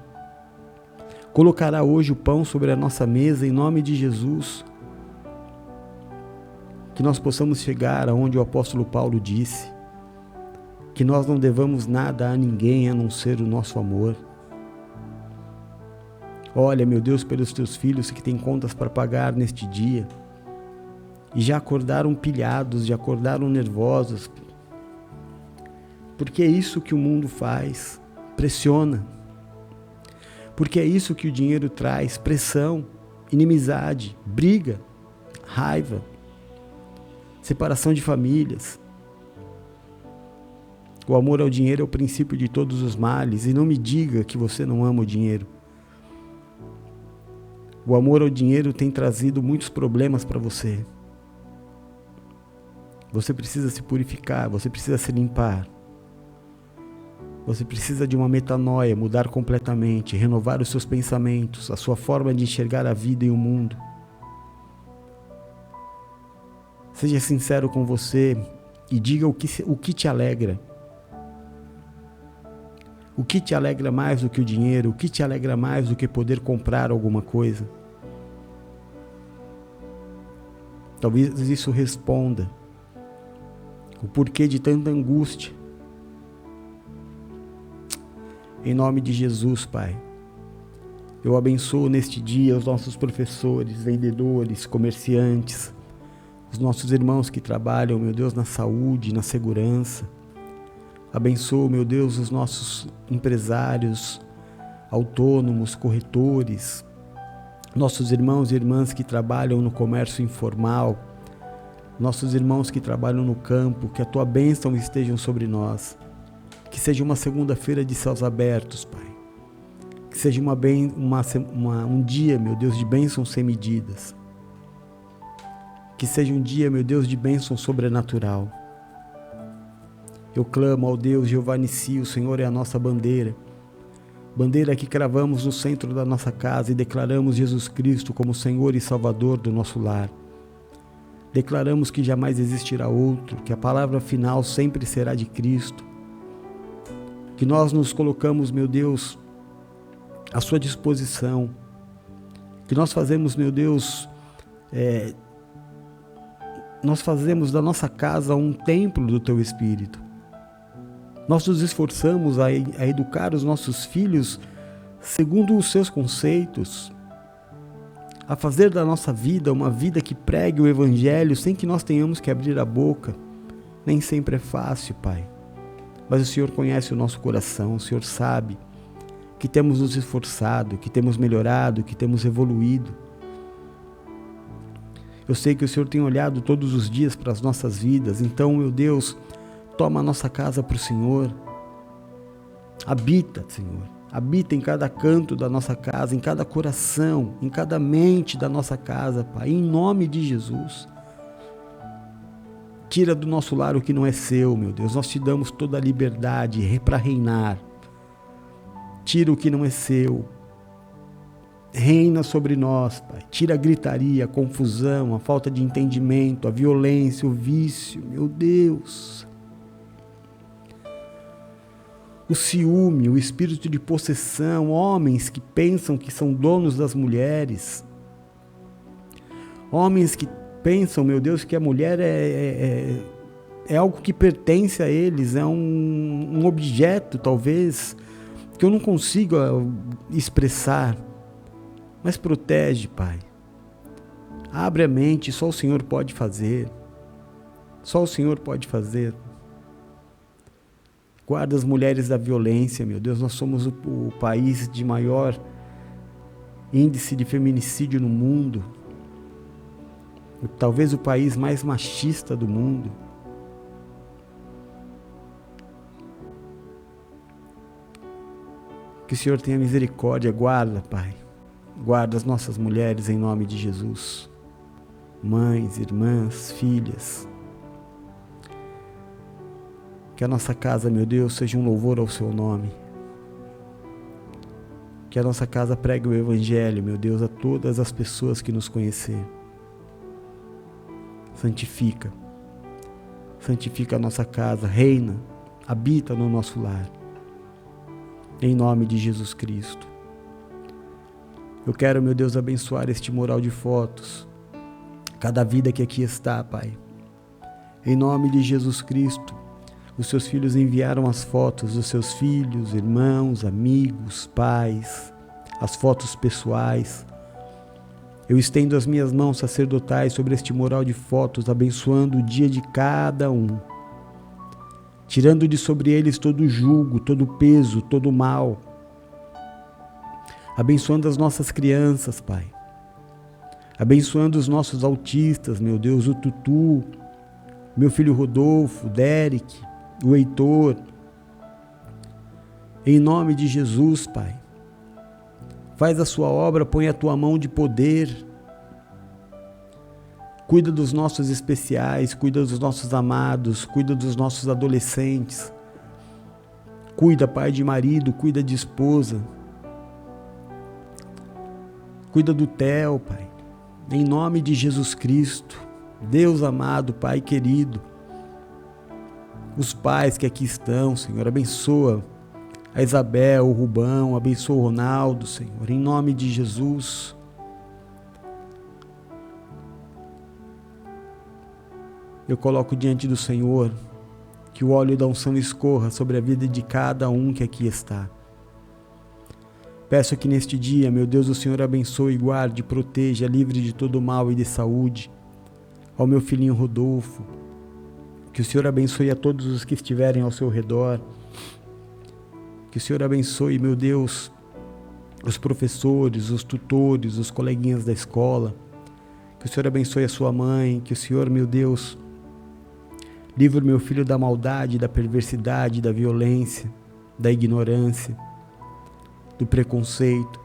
[SPEAKER 1] Colocará hoje o pão sobre a nossa mesa em nome de Jesus. Que nós possamos chegar aonde o apóstolo Paulo disse, que nós não devamos nada a ninguém a não ser o nosso amor. Olha, meu Deus, pelos teus filhos que têm contas para pagar neste dia e já acordaram pilhados, já acordaram nervosos, porque é isso que o mundo faz, pressiona. Porque é isso que o dinheiro traz, pressão, inimizade, briga, raiva, separação de famílias. O amor ao dinheiro é o princípio de todos os males, e não me diga que você não ama o dinheiro. O amor ao dinheiro tem trazido muitos problemas para você. Você precisa se purificar, você precisa se limpar. Você precisa de uma metanoia, mudar completamente, renovar os seus pensamentos, a sua forma de enxergar a vida e o mundo. Seja sincero com você e diga o que te alegra. O que te alegra mais do que o dinheiro? O que te alegra mais do que poder comprar alguma coisa? Talvez isso responda o porquê de tanta angústia. Em nome de Jesus, Pai, eu abençoo neste dia os nossos professores, vendedores, comerciantes, os nossos irmãos que trabalham, meu Deus, na saúde, na segurança. Abençoo, meu Deus, os nossos empresários, autônomos, corretores, nossos irmãos e irmãs que trabalham no comércio informal, nossos irmãos que trabalham no campo, que a Tua bênção esteja sobre nós. Que seja uma segunda-feira de céus abertos, Pai. Que seja um dia, meu Deus, de bênçãos sem medidas. Que seja um dia, meu Deus, de bênção sobrenatural. Eu clamo ao Deus Jeová Nissi, o Senhor é a nossa bandeira. Bandeira que cravamos no centro da nossa casa e declaramos Jesus Cristo como Senhor e Salvador do nosso lar. Declaramos que jamais existirá outro, que a palavra final sempre será de Cristo. Que nós nos colocamos, meu Deus, à sua disposição. Que nós fazemos, meu Deus, nós fazemos da nossa casa um templo do Teu Espírito. Nós nos esforçamos a educar os nossos filhos segundo os seus conceitos, a fazer da nossa vida uma vida que pregue o Evangelho sem que nós tenhamos que abrir a boca. Nem sempre é fácil, Pai. Mas o Senhor conhece o nosso coração, o Senhor sabe que temos nos esforçado, que temos melhorado, que temos evoluído. Eu sei que o Senhor tem olhado todos os dias para as nossas vidas, então, meu Deus, toma a nossa casa para o Senhor. Habita, Senhor. Habita em cada canto da nossa casa, em cada coração, em cada mente da nossa casa, Pai, em nome de Jesus. Tira do nosso lar o que não é seu, meu Deus. Nós te damos toda a liberdade para reinar. Tira o que não é seu. Reina sobre nós, Pai. Tira a gritaria, a confusão, a falta de entendimento, a violência, o vício, meu Deus. O ciúme, o espírito de possessão, homens que pensam que são donos das mulheres. Homens que pensam, meu Deus, que a mulher é algo que pertence a eles, é um objeto, talvez, que eu não consigo expressar. Mas protege, Pai. Abre a mente, só o Senhor pode fazer. Só o Senhor pode fazer. Guarda as mulheres da violência, meu Deus. Nós somos o país de maior índice de feminicídio no mundo. Talvez o país mais machista do mundo. Que o Senhor tenha misericórdia. Guarda, Pai. Guarda as nossas mulheres em nome de Jesus. Mães, irmãs, filhas. Que a nossa casa, meu Deus, seja um louvor ao Seu nome. Que a nossa casa pregue o Evangelho, meu Deus, a todas as pessoas que nos conhecer. Santifica. Santifica a nossa casa, reina, habita no nosso lar. Em nome de Jesus Cristo. Eu quero, meu Deus, abençoar este mural de fotos. Cada vida que aqui está, Pai. Em nome de Jesus Cristo. Os seus filhos enviaram as fotos dos seus filhos, irmãos, amigos, pais, as fotos pessoais. Eu estendo as minhas mãos sacerdotais sobre este mural de fotos, abençoando o dia de cada um, tirando de sobre eles todo o jugo, todo o peso, todo o mal, abençoando as nossas crianças, Pai, abençoando os nossos autistas, meu Deus, o Tutu, meu filho Rodolfo, o Derek, o Heitor, em nome de Jesus, Pai. Faz a sua obra, põe a tua mão de poder. Cuida dos nossos especiais, cuida dos nossos amados, cuida dos nossos adolescentes. Cuida, Pai, de marido, cuida de esposa. Cuida do Theo, Pai. Em nome de Jesus Cristo. Deus amado, Pai querido. Os pais que aqui estão, Senhor, abençoa a Isabel, o Rubão, abençoa o Ronaldo, Senhor, em nome de Jesus. Eu coloco diante do Senhor que o óleo da unção escorra sobre a vida de cada um que aqui está. Peço que neste dia, meu Deus, o Senhor abençoe, guarde, proteja, livre de todo mal e de saúde. Ao meu filhinho Rodolfo, que o Senhor abençoe a todos os que estiverem ao seu redor. Que o Senhor abençoe, meu Deus, os professores, os tutores, os coleguinhas da escola. Que o Senhor abençoe a sua mãe. Que o Senhor, meu Deus, Livra o meu filho da maldade, da perversidade, da violência, da ignorância, do preconceito.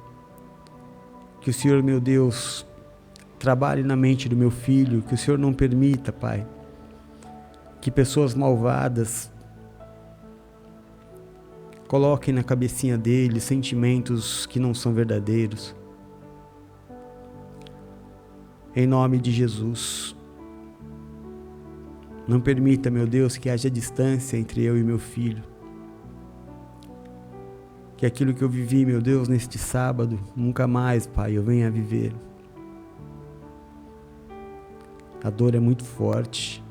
[SPEAKER 1] Que o Senhor, meu Deus, trabalhe na mente do meu filho, que o Senhor não permita, Pai, que pessoas malvadas coloquem na cabecinha dele sentimentos que não são verdadeiros. Em nome de Jesus, não permita, meu Deus, que haja distância entre eu e meu filho. Que aquilo que eu vivi, meu Deus, neste sábado, nunca mais, Pai, eu venha a viver. A dor é muito forte.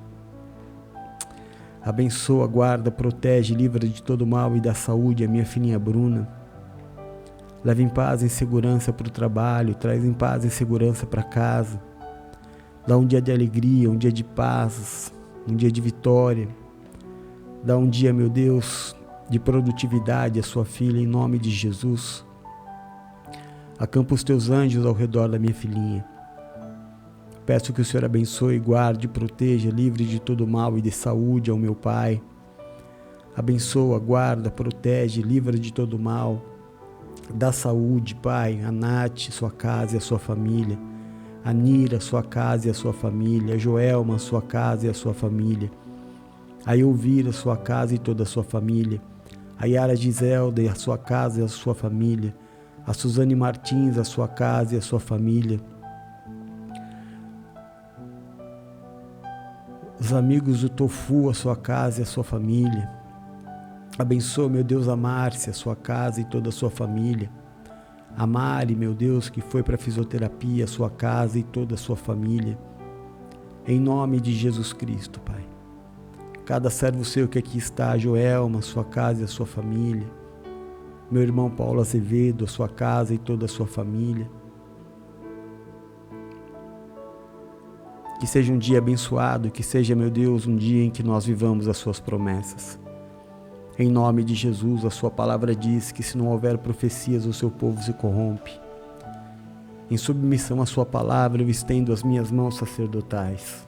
[SPEAKER 1] Abençoa, guarda, protege, livra de todo mal e da saúde a minha filhinha Bruna. Leva em paz e em segurança para o trabalho, traz em paz e em segurança para casa. Dá um dia de alegria, um dia de paz, um dia de vitória. Dá um dia, meu Deus, de produtividade à sua filha, em nome de Jesus. Acampa os teus anjos ao redor da minha filhinha. Peço que o Senhor abençoe, guarde, proteja, livre de todo mal e de saúde ao meu Pai. Abençoa, guarda, protege, livra de todo mal. Dá saúde, Pai, a Nath, sua casa e a sua família. A Nira, sua casa e a sua família. A Joelma, sua casa e a sua família. A Elvira, sua casa e toda a sua família. A Yara Giselda e a sua casa e a sua família. A Suzane Martins, a sua casa e a sua família. Os amigos do Tofu, a sua casa e a sua família. Abençoa, meu Deus, a Márcia, a sua casa e toda a sua família. A Mari, meu Deus, que foi para a fisioterapia, a sua casa e toda a sua família. Em nome de Jesus Cristo, Pai. Cada servo seu que aqui está, a Joelma, a sua casa e a sua família. Meu irmão Paulo Azevedo, a sua casa e toda a sua família. Que seja um dia abençoado, que seja, meu Deus, um dia em que nós vivamos as suas promessas. Em nome de Jesus, a sua palavra diz que se não houver profecias, o seu povo se corrompe. Em submissão à sua palavra, eu estendo as minhas mãos sacerdotais.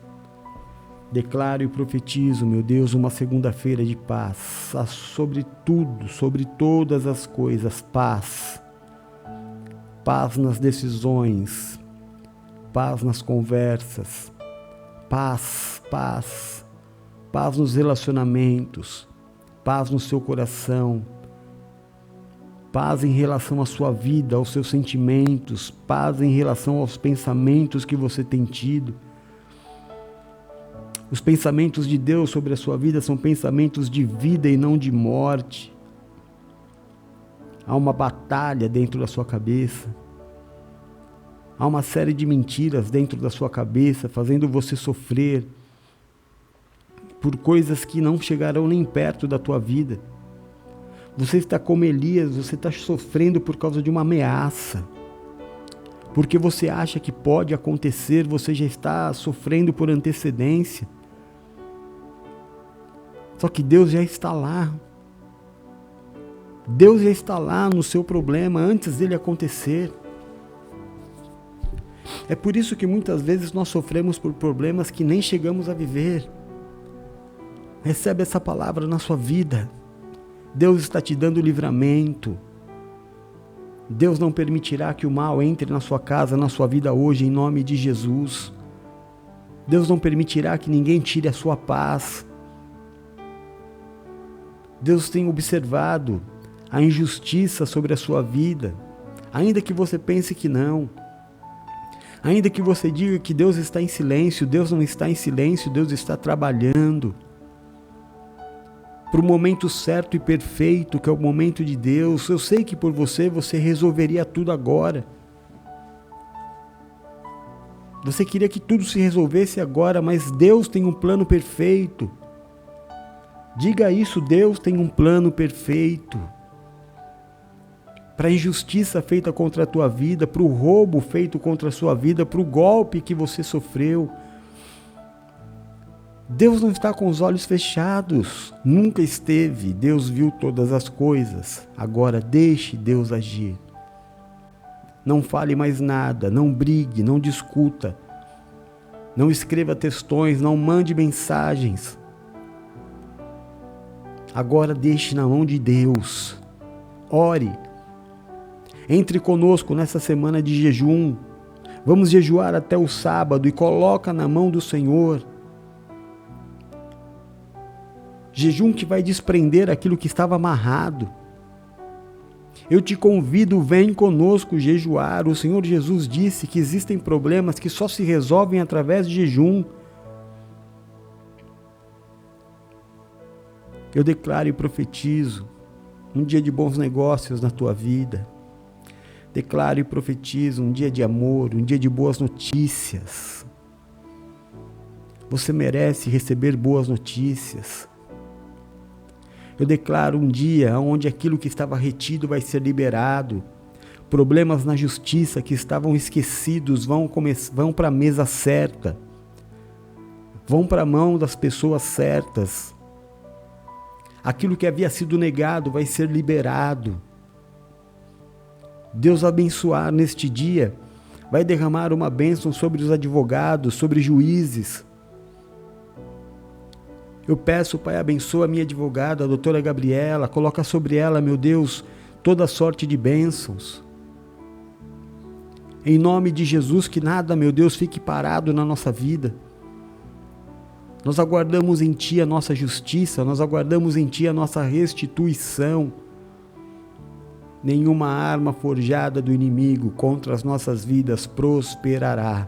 [SPEAKER 1] Declaro e profetizo, meu Deus, uma segunda-feira de paz, sobre tudo, sobre todas as coisas, paz. Paz nas decisões, paz nas conversas, paz, paz, paz nos relacionamentos, paz no seu coração, paz em relação à sua vida, aos seus sentimentos, paz em relação aos pensamentos que você tem tido. Os pensamentos de Deus sobre a sua vida são pensamentos de vida e não de morte. Há uma batalha dentro da sua cabeça. Há uma série de mentiras dentro da sua cabeça, fazendo você sofrer por coisas que não chegarão nem perto da tua vida. Você está como Elias, você está sofrendo por causa de uma ameaça. Porque você acha que pode acontecer, você já está sofrendo por antecedência. Só que Deus já está lá. Deus já está lá no seu problema antes dele acontecer. É por isso que muitas vezes nós sofremos por problemas que nem chegamos a viver. Recebe essa palavra na sua vida. Deus está te dando livramento. Deus não permitirá que o mal entre na sua casa, na sua vida hoje, em nome de Jesus. Deus não permitirá que ninguém tire a sua paz. Deus tem observado a injustiça sobre a sua vida, ainda que você pense que não. Ainda que você diga que Deus está em silêncio, Deus não está em silêncio, Deus está trabalhando. Para o momento certo e perfeito, que é o momento de Deus. Eu sei que por você resolveria tudo agora. Você queria que tudo se resolvesse agora, mas Deus tem um plano perfeito. Diga isso, Deus tem um plano perfeito. Para a injustiça feita contra a tua vida, para o roubo feito contra a sua vida, para o golpe que você sofreu. Deus não está com os olhos fechados, nunca esteve. Deus viu todas as coisas. Agora deixe Deus agir. Não fale mais nada, não brigue, não discuta. Não escreva textões, não mande mensagens. Agora deixe na mão de Deus. Ore. Entre conosco nessa semana de jejum. Vamos jejuar até o sábado e coloca na mão do Senhor. Jejum que vai desprender aquilo que estava amarrado. Eu te convido, vem conosco jejuar. O Senhor Jesus disse que existem problemas que só se resolvem através de jejum. Eu declaro e profetizo um dia de bons negócios na tua vida. Declaro e profetizo um dia de amor, um dia de boas notícias. Você merece receber boas notícias. Eu declaro um dia onde aquilo que estava retido vai ser liberado. Problemas na justiça que estavam esquecidos vão para a mesa certa. Vão para a mão das pessoas certas. Aquilo que havia sido negado vai ser liberado. Deus abençoar neste dia, vai derramar uma bênção sobre os advogados, sobre juízes. Eu peço, Pai, abençoa a minha advogada, a doutora Gabriela, coloca sobre ela, meu Deus, toda sorte de bênçãos. Em nome de Jesus, que nada, meu Deus, fique parado na nossa vida. Nós aguardamos em Ti a nossa justiça, nós aguardamos em Ti a nossa restituição. Nenhuma arma forjada do inimigo contra as nossas vidas prosperará.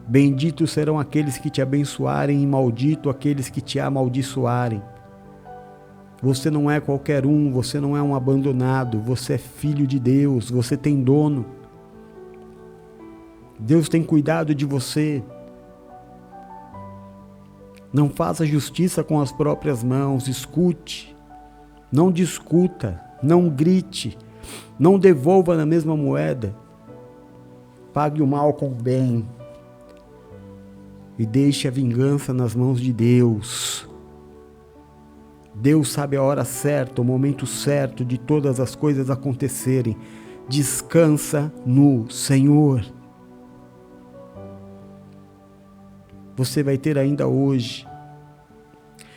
[SPEAKER 1] Benditos serão aqueles que te abençoarem e maldito aqueles que te amaldiçoarem. Você não é qualquer um, você não é um abandonado, você é filho de Deus, você tem dono. Deus tem cuidado de você. Não faça justiça com as próprias mãos, escute, não discuta, não grite, não devolva na mesma moeda. Pague o mal com o bem. E deixe a vingança nas mãos de Deus. Deus sabe a hora certa, o momento certo de todas as coisas acontecerem. Descansa no Senhor. Você vai ter ainda hoje.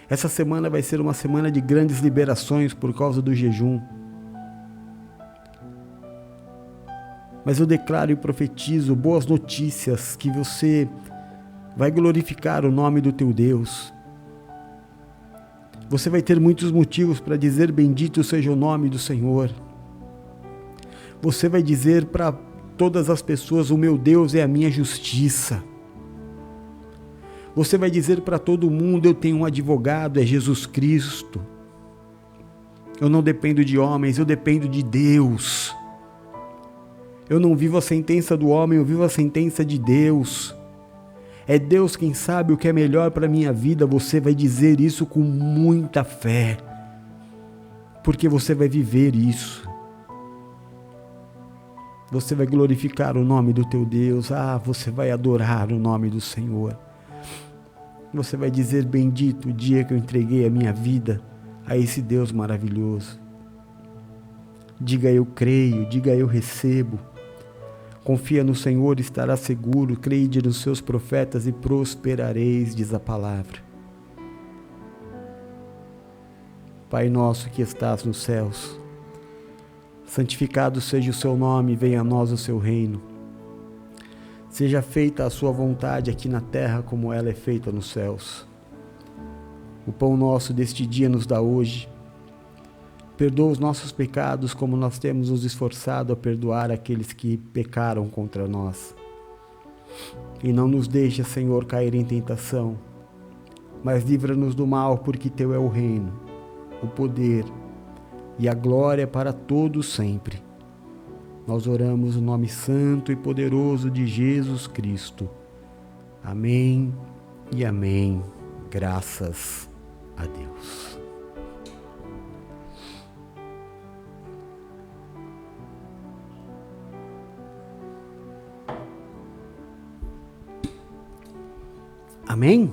[SPEAKER 1] Essa semana vai ser uma semana de grandes liberações por causa do jejum. Mas eu declaro e profetizo boas notícias, que você vai glorificar o nome do teu Deus. Você vai ter muitos motivos para dizer bendito seja o nome do Senhor. Você vai dizer para todas as pessoas, o meu Deus é a minha justiça. Você vai dizer para todo mundo, eu tenho um advogado, é Jesus Cristo. Eu não dependo de homens, eu dependo de Deus. Eu não vivo a sentença do homem, eu vivo a sentença de Deus. É Deus quem sabe o que é melhor para a minha vida. Você vai dizer isso com muita fé, porque você vai viver isso. Você vai glorificar o nome do teu Deus. Você vai adorar o nome do Senhor. Você vai dizer bendito o dia que eu entreguei a minha vida a esse Deus maravilhoso. Diga eu creio, diga eu recebo. Confia no Senhor e estará seguro, crede nos seus profetas e prosperareis, diz a palavra. Pai nosso que estás nos céus, santificado seja o seu nome, venha a nós o seu reino. Seja feita a sua vontade aqui na terra como ela é feita nos céus. O pão nosso deste dia nos dá hoje. Perdoa os nossos pecados como nós temos nos esforçado a perdoar aqueles que pecaram contra nós. E não nos deixa, Senhor, cair em tentação, mas livra-nos do mal, porque Teu é o reino, o poder e a glória para todos sempre. Nós oramos no nome santo e poderoso de Jesus Cristo. Amém e amém. Graças a Deus. Amém?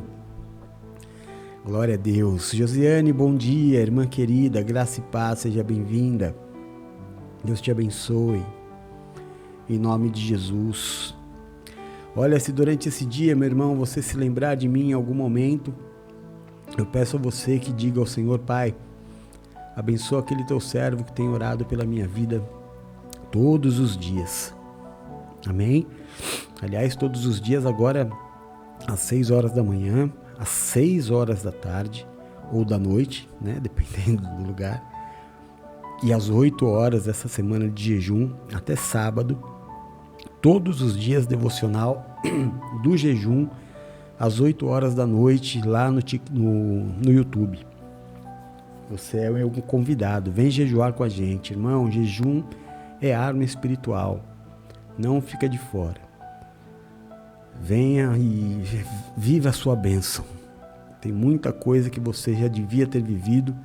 [SPEAKER 1] Glória a Deus. Josiane, bom dia, irmã querida, graça e paz, seja bem-vinda. Deus te abençoe. Em nome de Jesus. Olha, se durante esse dia, meu irmão, você se lembrar de mim em algum momento, Eu peço a você que diga ao Senhor: Pai, abençoa aquele teu servo que tem orado pela minha vida todos os dias. Amém? Aliás, todos os dias agora às 6 horas da manhã, às 6 horas da tarde ou da noite, né? Dependendo do lugar. E às 8 horas dessa semana de jejum até sábado, todos os dias devocional do jejum às 8 horas da noite lá no YouTube. Você é o meu convidado, vem jejuar com a gente, irmão. Jejum é arma espiritual, não fica de fora. Venha e viva a sua bênção. Tem muita coisa que você já devia ter vivido,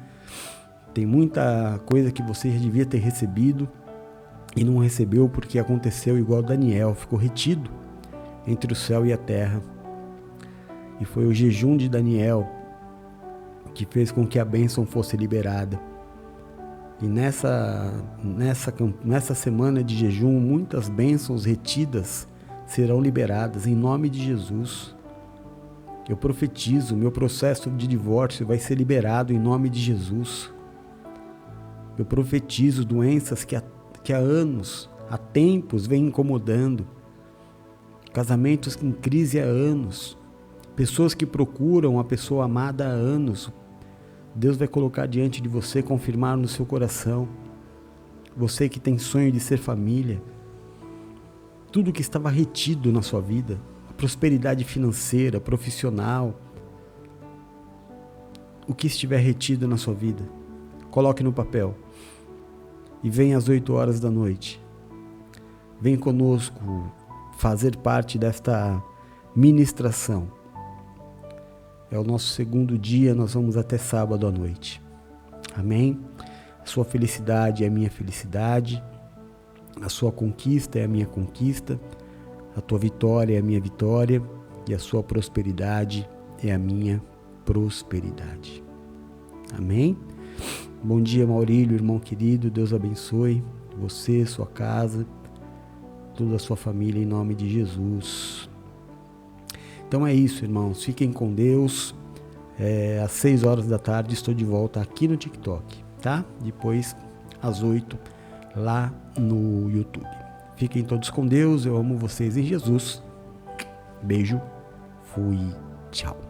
[SPEAKER 1] tem muita coisa que você já devia ter recebido e não recebeu porque aconteceu igual Daniel, ficou retido entre o céu e a terra. E foi o jejum de Daniel que fez com que a bênção fosse liberada. E nessa semana de jejum, muitas bênçãos retidas serão liberadas em nome de Jesus. Eu profetizo, meu processo de divórcio vai ser liberado em nome de Jesus. Eu profetizo doenças que há anos, há tempos, vêm incomodando. Casamentos em crise há anos. Pessoas que procuram a pessoa amada há anos. Deus vai colocar diante de você, confirmar no seu coração. Você que tem sonho de ser família. Tudo que estava retido na sua vida. A prosperidade financeira, profissional. O que estiver retido na sua vida. Coloque no papel. E venha às 8 horas da noite. Vem conosco fazer parte desta ministração. É o nosso segundo dia, nós vamos até sábado à noite. Amém? A sua felicidade é a minha felicidade. A sua conquista é a minha conquista. A tua vitória é a minha vitória. E a sua prosperidade é a minha prosperidade. Amém? Bom dia, Maurílio, irmão querido. Deus abençoe você, sua casa, toda a sua família, em nome de Jesus. Então é isso, irmãos. Fiquem com Deus. Às 6 horas da tarde estou de volta aqui no TikTok, tá? Depois, às 8, lá no YouTube. Fiquem todos com Deus. Eu amo vocês em Jesus. Beijo. Fui. Tchau.